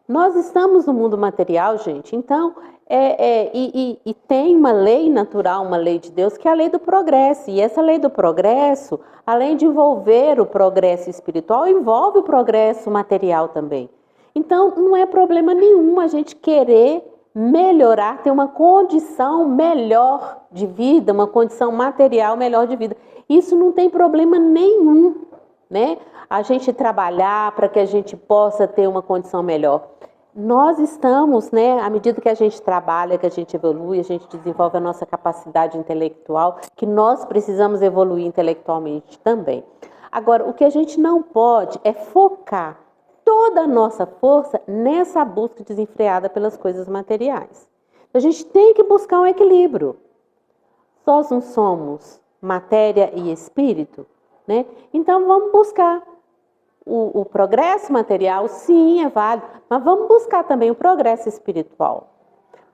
Nós estamos no mundo material, gente, então, e tem uma lei natural, uma lei de Deus, que é a lei do progresso. E essa lei do progresso, além de envolver o progresso espiritual, envolve o progresso material também. Então, não é problema nenhum a gente querer melhorar, ter uma condição melhor de vida, uma condição material melhor de vida. Isso não tem problema nenhum, né? A gente trabalhar para que a gente possa ter uma condição melhor. Nós estamos, né, à medida que a gente trabalha, que a gente evolui, a gente desenvolve a nossa capacidade intelectual, que nós precisamos evoluir intelectualmente também. Agora, o que a gente não pode é focar toda a nossa força nessa busca desenfreada pelas coisas materiais. A gente tem que buscar um equilíbrio. Nós não somos matéria e espírito, né? Então vamos buscar o progresso material, sim, é válido, mas vamos buscar também o progresso espiritual.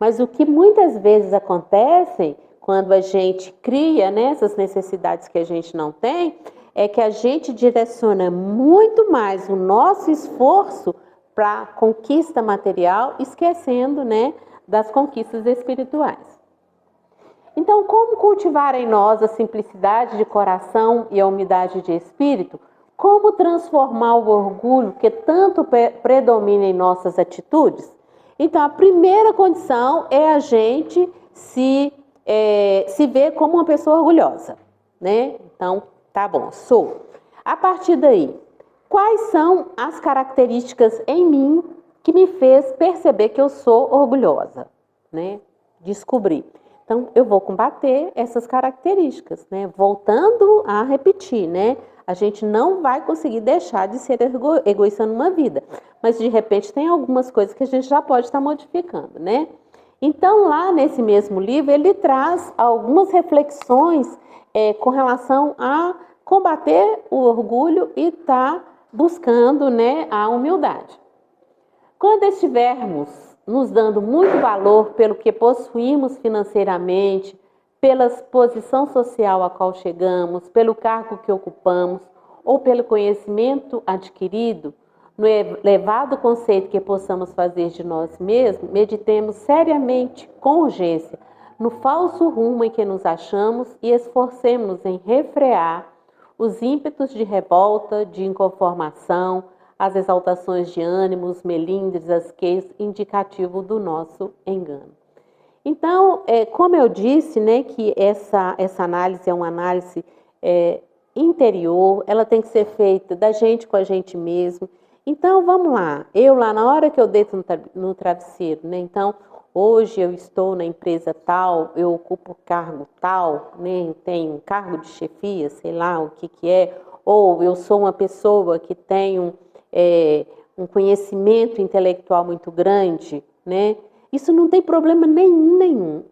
Mas o que muitas vezes acontece quando a gente cria, né, essas necessidades que a gente não tem, é que a gente direciona muito mais o nosso esforço para a conquista material, esquecendo, né, das conquistas espirituais. Então, como cultivar em nós a simplicidade de coração e a humildade de espírito? Como transformar o orgulho que tanto predomina em nossas atitudes? Então, a primeira condição é a gente se ver como uma pessoa orgulhosa, né? Então, tá bom, sou. A partir daí, quais são as características em mim que me fez perceber que eu sou orgulhosa, né? Descobrir. Então, eu vou combater essas características, né? Voltando a repetir, né? A gente não vai conseguir deixar de ser egoísta numa vida, mas de repente tem algumas coisas que a gente já pode estar modificando, né? Então, lá nesse mesmo livro, ele traz algumas reflexões com relação a combater o orgulho e estar buscando, né, a humildade. Quando estivermos nos dando muito valor pelo que possuímos financeiramente, pela posição social a qual chegamos, pelo cargo que ocupamos ou pelo conhecimento adquirido, no elevado conceito que possamos fazer de nós mesmos, meditemos seriamente, com urgência, no falso rumo em que nos achamos e esforcemos-nos em refrear os ímpetos de revolta, de inconformação, as exaltações de ânimo, os melindres, as queixas, indicativo do nosso engano. Então, como eu disse, né, que essa análise é uma análise interior, ela tem que ser feita da gente com a gente mesmo. Então, vamos lá. Eu lá, na hora que eu deito no travesseiro, né, então, hoje eu estou na empresa tal, eu ocupo cargo tal, né, eu tenho um cargo de chefia, sei lá o que é, ou eu sou uma pessoa que tem um conhecimento intelectual muito grande, né? Isso não tem problema nenhum,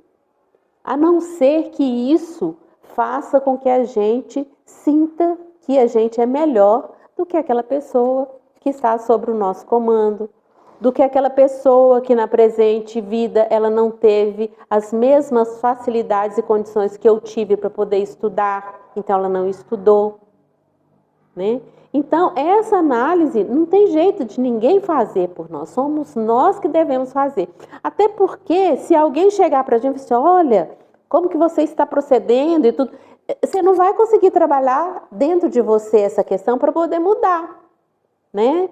a não ser que isso faça com que a gente sinta que a gente é melhor do que aquela pessoa que está sob o nosso comando, do que aquela pessoa que na presente vida ela não teve as mesmas facilidades e condições que eu tive para poder estudar, então ela não estudou, né? Então, essa análise não tem jeito de ninguém fazer por nós, somos nós que devemos fazer. Até porque, se alguém chegar para a gente e dizer, olha, como que você está procedendo e tudo, você não vai conseguir trabalhar dentro de você essa questão para poder mudar, né?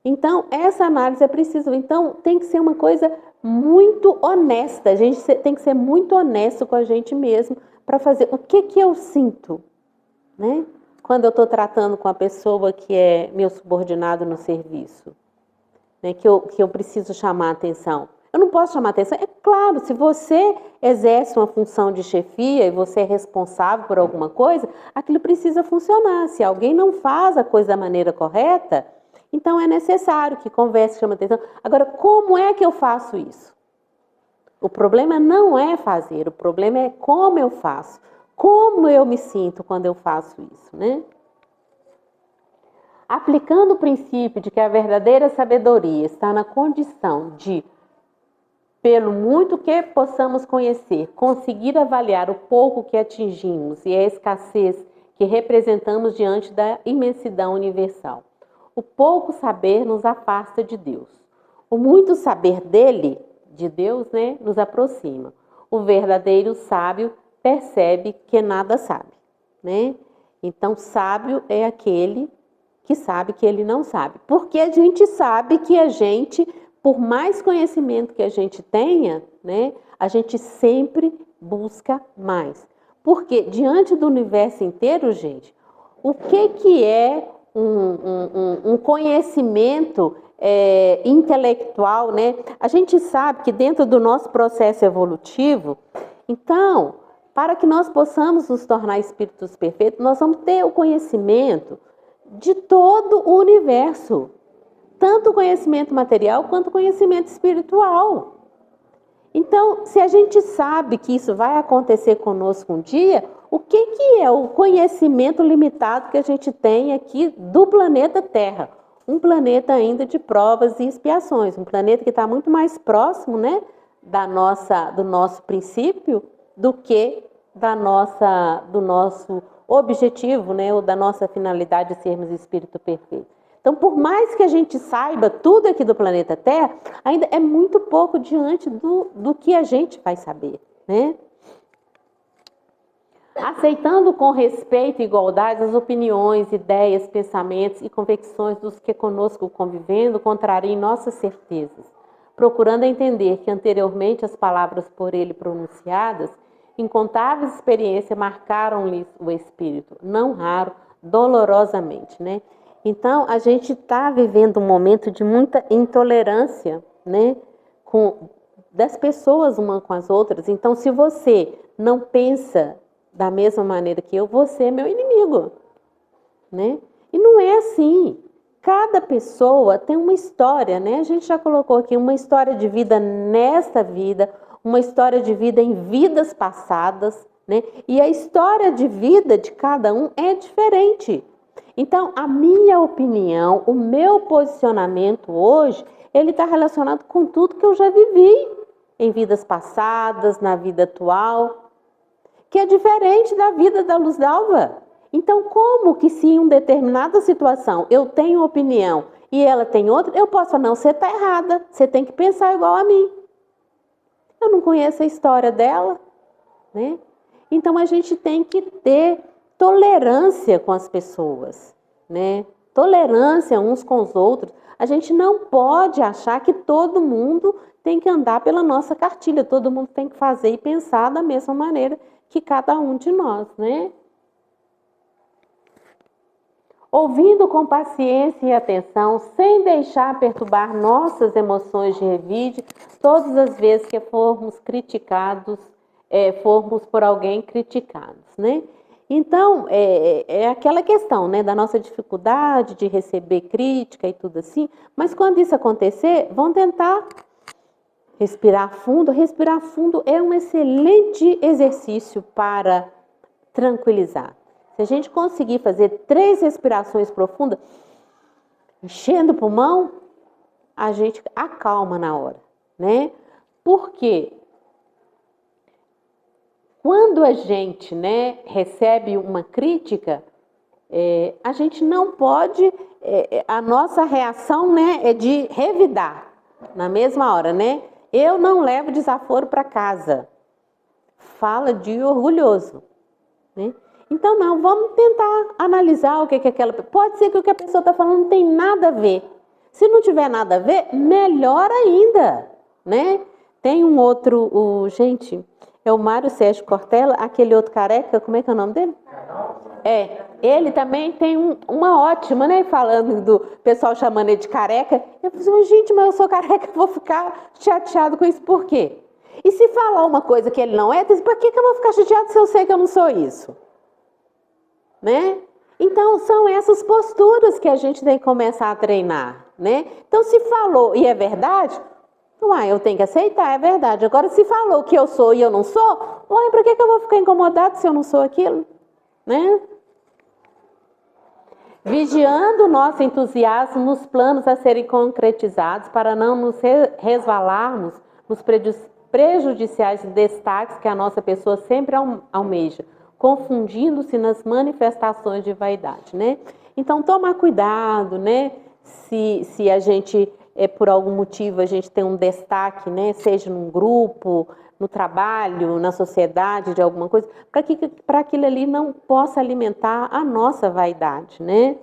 Então, essa análise é preciso. Então, tem que ser uma coisa muito honesta. A gente tem que ser muito honesto com a gente mesmo para fazer o que eu sinto, né? Quando eu estou tratando com a pessoa que é meu subordinado no serviço, né? Que eu preciso chamar a atenção. Eu não posso chamar a atenção. É claro, se você exerce uma função de chefia e você é responsável por alguma coisa, aquilo precisa funcionar. Se alguém não faz a coisa da maneira correta, então é necessário que converse, chame a atenção. Agora, como é que eu faço isso? O problema não é fazer, o problema é como eu faço. Como eu me sinto quando eu faço isso, né? Aplicando o princípio de que a verdadeira sabedoria está na condição de, pelo muito que possamos conhecer, conseguir avaliar o pouco que atingimos e a escassez que representamos diante da imensidão universal. O pouco saber nos afasta de Deus. O muito saber dele, de Deus, né, nos aproxima. O verdadeiro sábio percebe que nada sabe, né? Então, sábio é aquele que sabe que ele não sabe. Porque a gente sabe que a gente, por mais conhecimento que a gente tenha, né, a gente sempre busca mais. Porque diante do universo inteiro, gente, o que é um conhecimento intelectual, né? A gente sabe que dentro do nosso processo evolutivo, então, para que nós possamos nos tornar espíritos perfeitos, nós vamos ter o conhecimento de todo o universo, tanto o conhecimento material quanto o conhecimento espiritual. Então, se a gente sabe que isso vai acontecer conosco um dia, o que é o conhecimento limitado que a gente tem aqui do planeta Terra? Um planeta ainda de provas e expiações, um planeta que está muito mais próximo, né, do nosso princípio do que do nosso objetivo, né, ou da nossa finalidade de sermos espírito perfeito. Então, por mais que a gente saiba tudo aqui do planeta Terra, ainda é muito pouco diante do que a gente vai saber, né? Aceitando com respeito e igualdade as opiniões, ideias, pensamentos e convicções dos que conosco convivendo, contrariem nossas certezas, procurando entender que anteriormente as palavras por ele pronunciadas, incontáveis experiências marcaram-lhes o espírito, não raro, dolorosamente, né? Então, a gente está vivendo um momento de muita intolerância, né, das pessoas umas com as outras. Então, se você não pensa da mesma maneira que eu, você é meu inimigo, né? E não é assim. Cada pessoa tem uma história, né? A gente já colocou aqui uma história de vida nesta vida, uma história de vida em vidas passadas, né? E a história de vida de cada um é diferente. Então, a minha opinião, o meu posicionamento hoje, ele está relacionado com tudo que eu já vivi em vidas passadas, na vida atual, que é diferente da vida da Luz Dalva. Então, como que se em uma determinada situação eu tenho opinião e ela tem outra, eu posso falar, não, você está errada, você tem que pensar igual a mim. Eu não conheço a história dela, né? Então, a gente tem que ter tolerância com as pessoas, né? Tolerância uns com os outros. A gente não pode achar que todo mundo tem que andar pela nossa cartilha, todo mundo tem que fazer e pensar da mesma maneira que cada um de nós, né? Ouvindo com paciência e atenção, sem deixar perturbar nossas emoções de revide, todas as vezes que formos criticados, formos por alguém criticados, né? Então, é aquela questão, né, da nossa dificuldade de receber crítica e tudo assim, mas quando isso acontecer, vão tentar respirar fundo. Respirar fundo é um excelente exercício para tranquilizar. Se a gente conseguir fazer 3 respirações profundas, enchendo o pulmão, a gente acalma na hora, né? Por quê? Quando a gente, né, recebe uma crítica, a gente não pode, a nossa reação, né, é de revidar na mesma hora, né? Eu não levo desaforo para casa. Fala de orgulhoso, né? Então, não, vamos tentar analisar o que aquela... Pode ser que o que a pessoa está falando não tem nada a ver. Se não tiver nada a ver, melhor ainda, né? Tem um outro, gente, é o Mário Sérgio Cortella, aquele outro careca, como é que é o nome dele? Ele também tem uma ótima, né? Falando do pessoal chamando ele de careca. Eu falei assim, gente, mas eu sou careca, vou ficar chateado com isso, por quê? E se falar uma coisa que ele não é, para que eu vou ficar chateado se eu sei que eu não sou isso? Né? Então, são essas posturas que a gente tem que começar a treinar, né? Então, se falou e é verdade, eu tenho que aceitar, é verdade. Agora, se falou que eu sou e eu não sou, para que eu vou ficar incomodado se eu não sou aquilo? Né? Vigiando o nosso entusiasmo nos planos a serem concretizados para não nos resvalarmos nos prejudiciais destaques que a nossa pessoa sempre almeja, confundindo-se nas manifestações de vaidade, né? Então, tomar cuidado, né? Se a gente, por algum motivo, a gente tem um destaque, né? Seja num grupo, no trabalho, na sociedade, de alguma coisa, para aquilo ali não possa alimentar a nossa vaidade, né?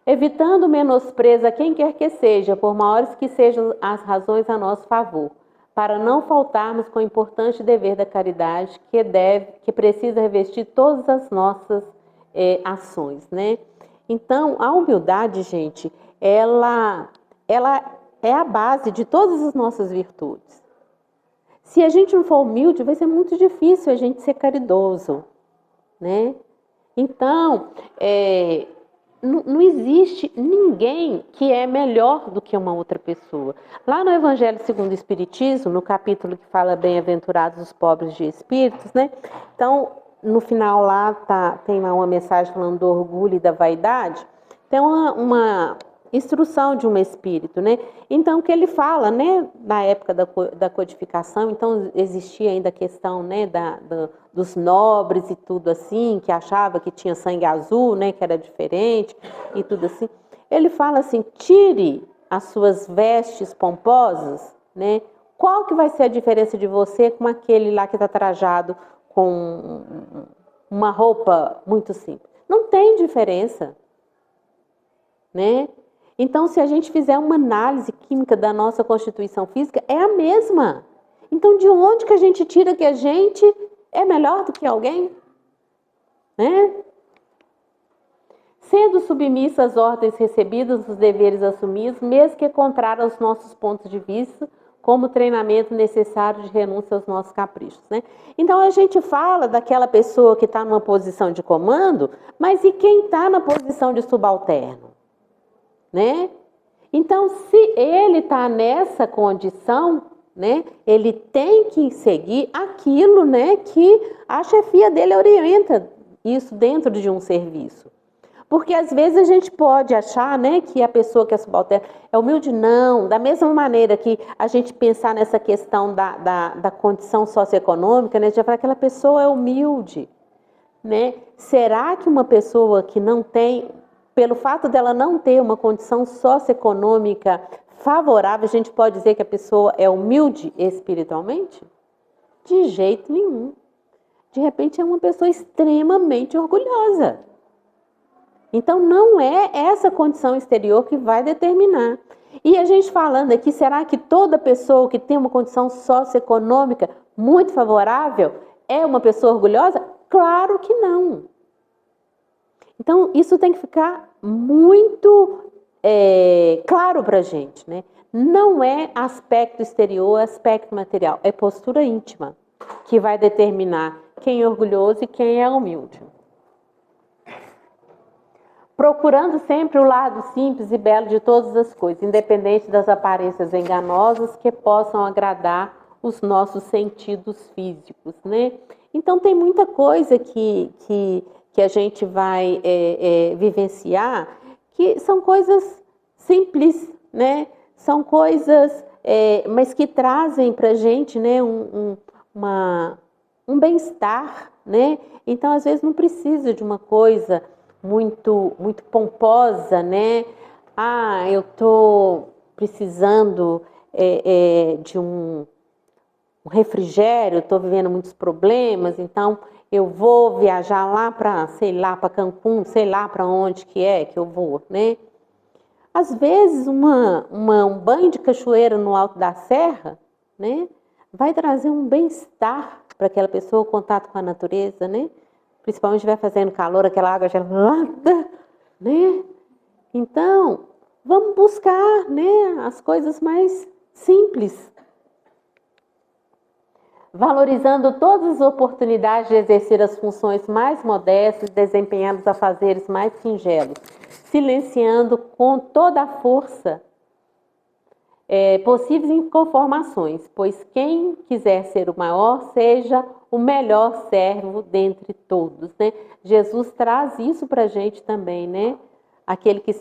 Evitando o menosprezo a quem quer que seja, por maiores que sejam as razões a nosso favor, para não faltarmos com o importante dever da caridade que precisa revestir todas as nossas ações, né? Então, a humildade, gente, ela é a base de todas as nossas virtudes. Se a gente não for humilde, vai ser muito difícil a gente ser caridoso, né? Então, não existe ninguém que é melhor do que uma outra pessoa. Lá no Evangelho segundo o Espiritismo, no capítulo que fala bem-aventurados os pobres de espíritos, né? Então, no final lá tem lá uma mensagem falando do orgulho e da vaidade. Tem uma instrução de um espírito, né? Então, que ele fala, né? Na época da codificação, então existia ainda a questão, né? Dos nobres e tudo assim, que achava que tinha sangue azul, né? Que era diferente e tudo assim. Ele fala assim, tire as suas vestes pomposas, né? Qual que vai ser a diferença de você com aquele lá que está trajado com uma roupa muito simples? Não tem diferença, né? Então, se a gente fizer uma análise química da nossa constituição física, é a mesma. Então, de onde que a gente tira que a gente é melhor do que alguém? Né? Sendo submissa às ordens recebidas, os deveres assumidos, mesmo que contrário aos nossos pontos de vista, como treinamento necessário de renúncia aos nossos caprichos, né? Então, a gente fala daquela pessoa que está numa posição de comando, mas e quem está na posição de subalterno? Né? Então, se ele está nessa condição, né, ele tem que seguir aquilo, né, que a chefia dele orienta isso dentro de um serviço. Porque às vezes a gente pode achar, né, que a pessoa que é subalterna é humilde, não. Da mesma maneira que a gente pensar nessa questão da condição socioeconômica, né, já fala que aquela pessoa é humilde, né? Será que uma pessoa que não tem, pelo fato dela não ter uma condição socioeconômica favorável, a gente pode dizer que a pessoa é humilde espiritualmente? De jeito nenhum. De repente é uma pessoa extremamente orgulhosa. Então não é essa condição exterior que vai determinar. E a gente falando aqui, será que toda pessoa que tem uma condição socioeconômica muito favorável é uma pessoa orgulhosa? Claro que não. Então, isso tem que ficar muito claro para a gente, né? Não é aspecto exterior, aspecto material, é postura íntima que vai determinar quem é orgulhoso e quem é humilde. Procurando sempre o lado simples e belo de todas as coisas, independente das aparências enganosas que possam agradar os nossos sentidos físicos, né? Então, tem muita coisa que a gente vai vivenciar, que são coisas simples, né? São coisas, mas que trazem para a gente, né, um bem-estar, né? Então, às vezes, não precisa de uma coisa muito pomposa, né? Ah, eu estou precisando de um refrigério, estou vivendo muitos problemas, então eu vou viajar lá para, sei lá, para Cancún, sei lá para onde que é que eu vou, né? Às vezes, um banho de cachoeira no alto da serra, né, vai trazer um bem-estar para aquela pessoa, o contato com a natureza, né? Principalmente se estiver fazendo calor, aquela água gelada, né? Então, vamos buscar, né, as coisas mais simples. Valorizando todas as oportunidades de exercer as funções mais modestas, desempenhando os afazeres mais singelos, silenciando com toda a força possíveis inconformações, pois quem quiser ser o maior, seja o melhor servo dentre todos, né? Jesus traz isso para a gente também, né? Aquele que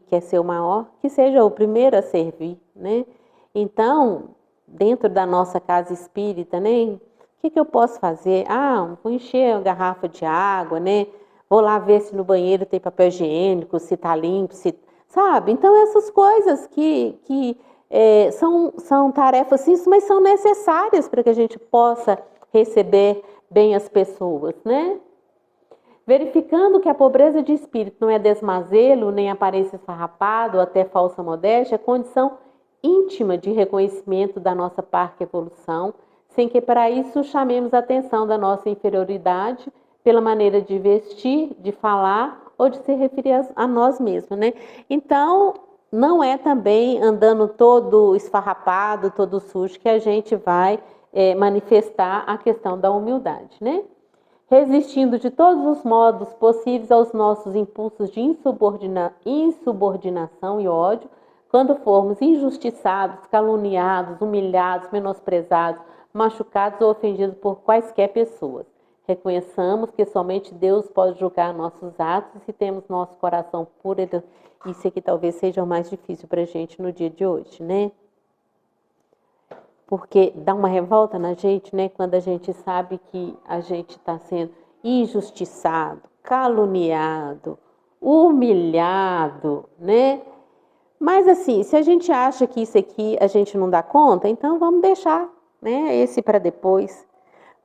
quer ser o maior, que seja o primeiro a servir, né? Então, dentro da nossa casa espírita, né? O que eu posso fazer? Vou encher a garrafa de água, né? Vou lá ver se no banheiro tem papel higiênico, se está limpo, sabe? Então, essas coisas que são tarefas simples, mas são necessárias para que a gente possa receber bem as pessoas, né? Verificando que a pobreza de espírito não é desmazelo, nem aparência esfarrapada ou até falsa modéstia, é condição íntima de reconhecimento da nossa parca evolução, sem que para isso chamemos a atenção da nossa inferioridade pela maneira de vestir, de falar ou de se referir a nós mesmos, né? Então, não é também andando todo esfarrapado, todo sujo, que a gente vai manifestar a questão da humildade, né? Resistindo de todos os modos possíveis aos nossos impulsos de insubordinação e ódio, quando formos injustiçados, caluniados, humilhados, menosprezados, machucados ou ofendidos por quaisquer pessoas. Reconheçamos que somente Deus pode julgar nossos atos e temos nosso coração puro. Isso aqui talvez seja o mais difícil para a gente no dia de hoje, né? Porque dá uma revolta na gente, né? Quando a gente sabe que a gente está sendo injustiçado, caluniado, humilhado, né? Mas assim, se a gente acha que isso aqui a gente não dá conta, então vamos deixar, né, esse para depois.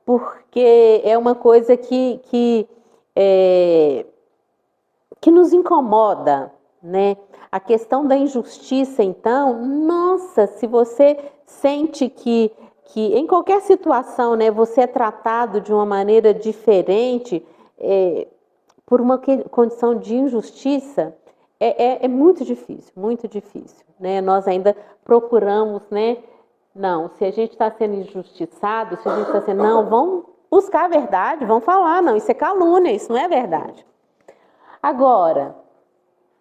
Porque é uma coisa que nos incomoda, né? A questão da injustiça, então, nossa, se você sente que em qualquer situação, né, você é tratado de uma maneira diferente por uma condição de injustiça, é muito difícil, né? Nós ainda procuramos, né? Não, se a gente está sendo injustiçado, se a gente está sendo... Não, vamos buscar a verdade, vamos falar, não, isso é calúnia, isso não é verdade. Agora,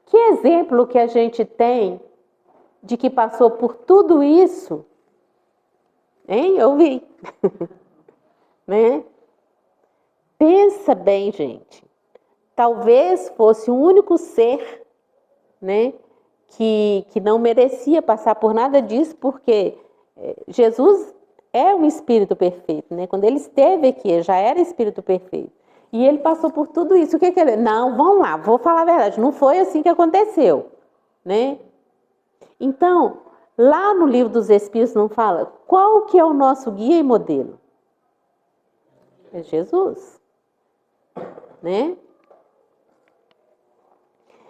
que exemplo que a gente tem de que passou por tudo isso? Hein? Eu vi. Né? Pensa bem, gente. Talvez fosse o único ser, né, que não merecia passar por nada disso, porque Jesus é um espírito perfeito, né? Quando ele esteve aqui, já era espírito perfeito. E ele passou por tudo isso. O que ele... Não, vamos lá, vou falar a verdade. Não foi assim que aconteceu, né? Então, lá no livro dos Espíritos não fala qual que é o nosso guia e modelo? É Jesus, né?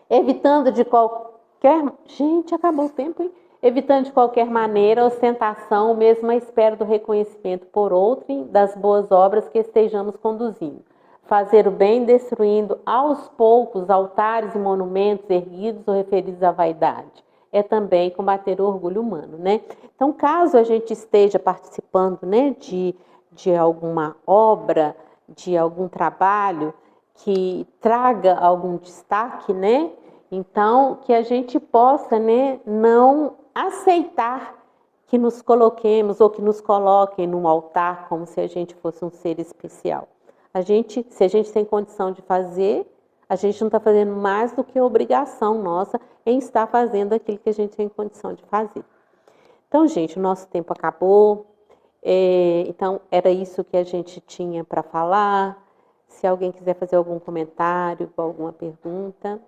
Evitando de qualquer... Gente, acabou o tempo, hein? Evitando de qualquer maneira a ostentação, mesmo à espera do reconhecimento por outrem das boas obras que estejamos conduzindo. Fazer o bem destruindo aos poucos altares e monumentos erguidos ou referidos à vaidade. É também combater o orgulho humano, né? Então, caso a gente esteja participando, né, de alguma obra, de algum trabalho que traga algum destaque, né? Então, que a gente possa, né, não aceitar que nos coloquemos ou que nos coloquem num altar como se a gente fosse um ser especial. Se a gente tem condição de fazer, a gente não está fazendo mais do que a obrigação nossa em estar fazendo aquilo que a gente tem condição de fazer. Então, gente, o nosso tempo acabou. Então, era isso que a gente tinha para falar. Se alguém quiser fazer algum comentário, alguma pergunta,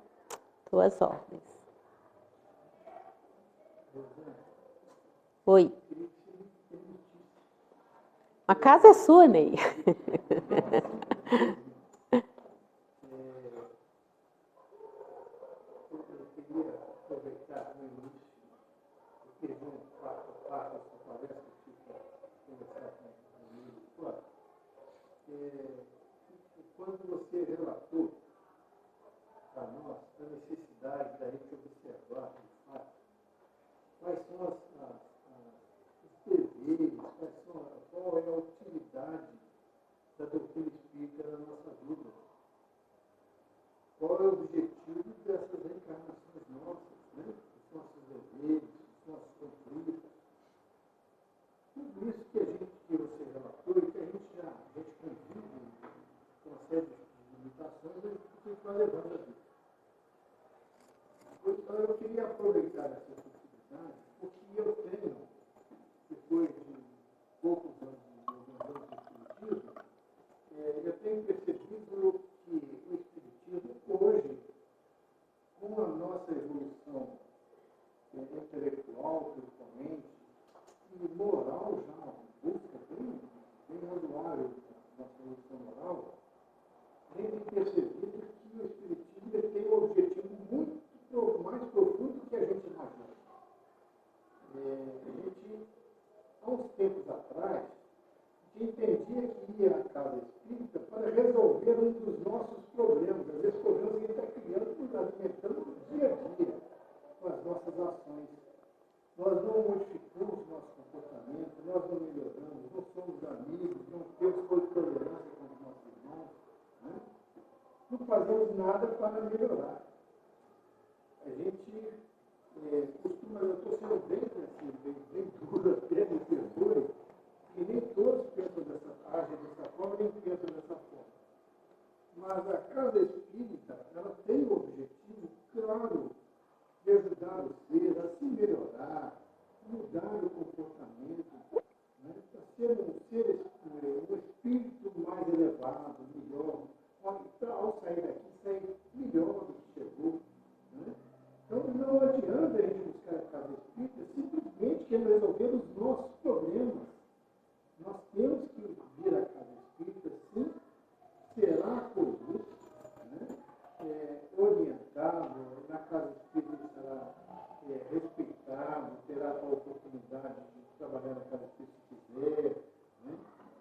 estou às ordens. Oi. A casa é sua, Ney. Eu queria aproveitar no início, eu fiz um passo a passo essa palestra que fica conversar comigo fora. Quando você relatou para nós a necessidade da gente observar, de fato, quais são os deveres, qual é a utilidade da doutrina espírita na nossa vida. Qual é o objetivo dessas reencarnações nossas, né? Os nossos deveres, os nossos conflitos. Tudo isso que você relatou e que a gente convive com uma série de limitações, a gente vai levando a vida. Então, eu queria aproveitar essa oportunidade, porque eu tenho, depois de poucos anos de espiritismo, eu tenho percebido que o espiritismo hoje, com a nossa evolução intelectual, principalmente, e moral já, busca bem razoável da nossa evolução moral, a gente tem percebido que o espiritismo tem um objetivo muito mais profundo do que a gente imagina. A gente, há uns tempos atrás, a gente entendia que ia à casa espírita para resolver um dos nossos problemas, às vezes problemas que a gente está criando, nos alimentando no dia a dia, com as nossas ações. Nós não modificamos o nosso comportamento, nós não melhoramos, não somos amigos, não temos tolerância com os nossos irmãos, né? Não fazemos nada para melhorar. A gente costuma, eu estou sendo bem duro até, me perdoe, e nem todos agem dessa forma, nem pensam dessa forma. Mas a casa espírita, ela tem o objetivo, claro, de ajudar o ser a se melhorar, mudar o comportamento, né? Para ser um espírito mais elevado, melhor, ao sair daqui, sair melhor do que chegou. Né? Então, não adianta a gente buscar a casa espírita simplesmente querendo resolver os nossos problemas. Nós temos que vir à casa espírita, sim, será acolhido, né? Orientado, na casa espírita será respeitado, terá a oportunidade de trabalhar na casa espírita se quiser, né?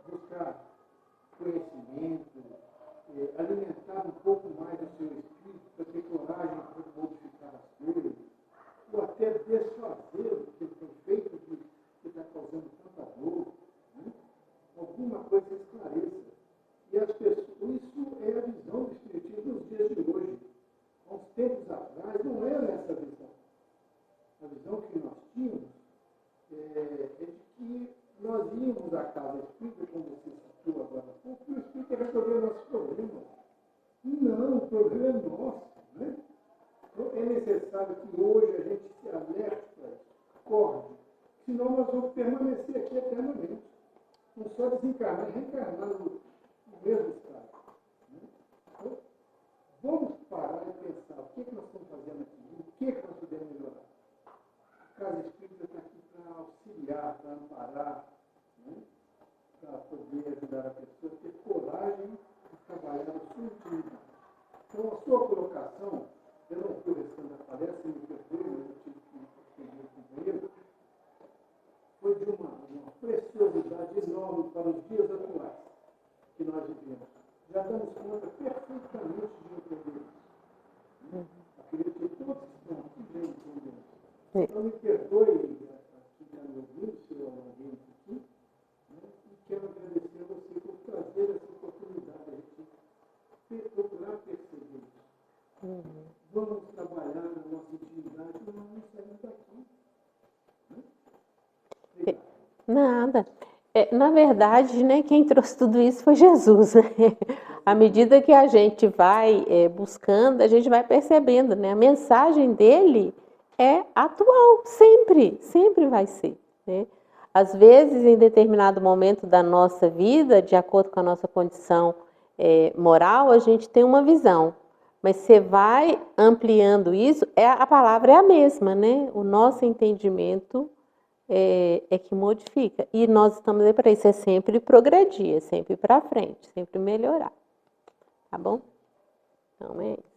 Buscar conhecimento, alimentar um pouco mais o seu espírito para ter coragem para modificar as coisas, ou até desfazer o que ele tem feito que está causando tanta dor, né? Alguma coisa esclareça. E as pessoas, isso é a visão do espiritismo nos dias de hoje. Há uns tempos atrás não era essa visão. A visão que nós tínhamos é de que nós íamos à casa espírita, como você citou agora há pouco, e o espírito ia resolver nossos problemas. Não, o problema é nosso. Né? Então, é necessário que hoje a gente se alerte para isso, acorde, senão nós vamos permanecer aqui eternamente. Não só desencarnar e reencarnar no mesmo estado. Né? Então, vamos parar e pensar o que nós estamos fazendo aqui, o que nós podemos melhorar. A casa espírita está aqui para auxiliar, para amparar, né? Para poder ajudar a pessoa a ter coragem de trabalhar na sua intimidade. Então, a sua colocação, eu não estou restando a palestra, me perdoe, mas eu tive que entender o companheiro, foi de uma preciosidade enorme para os dias atuais que nós vivemos. Já damos conta perfeitamente de entender isso. Acredito que todos que estão aqui já entendem isso. Então, me perdoe, quem está me ouvindo, se eu alguém aqui, né? E quero agradecer a você por trazer essa oportunidade, a gente procurar perceber isso. Vamos trabalhar na nossa intimidade, mas não saímos daqui. Né? Nada. Na verdade, né, quem trouxe tudo isso foi Jesus. Né? À medida que a gente vai buscando, a gente vai percebendo, né? A mensagem dele é atual, sempre vai ser. Né? Às vezes, em determinado momento da nossa vida, de acordo com a nossa condição moral, a gente tem uma visão. Mas você vai ampliando isso, a palavra é a mesma, né? O nosso entendimento é que modifica. E nós estamos aí para isso, é sempre progredir, é sempre para frente, sempre melhorar. Tá bom? Então, é isso.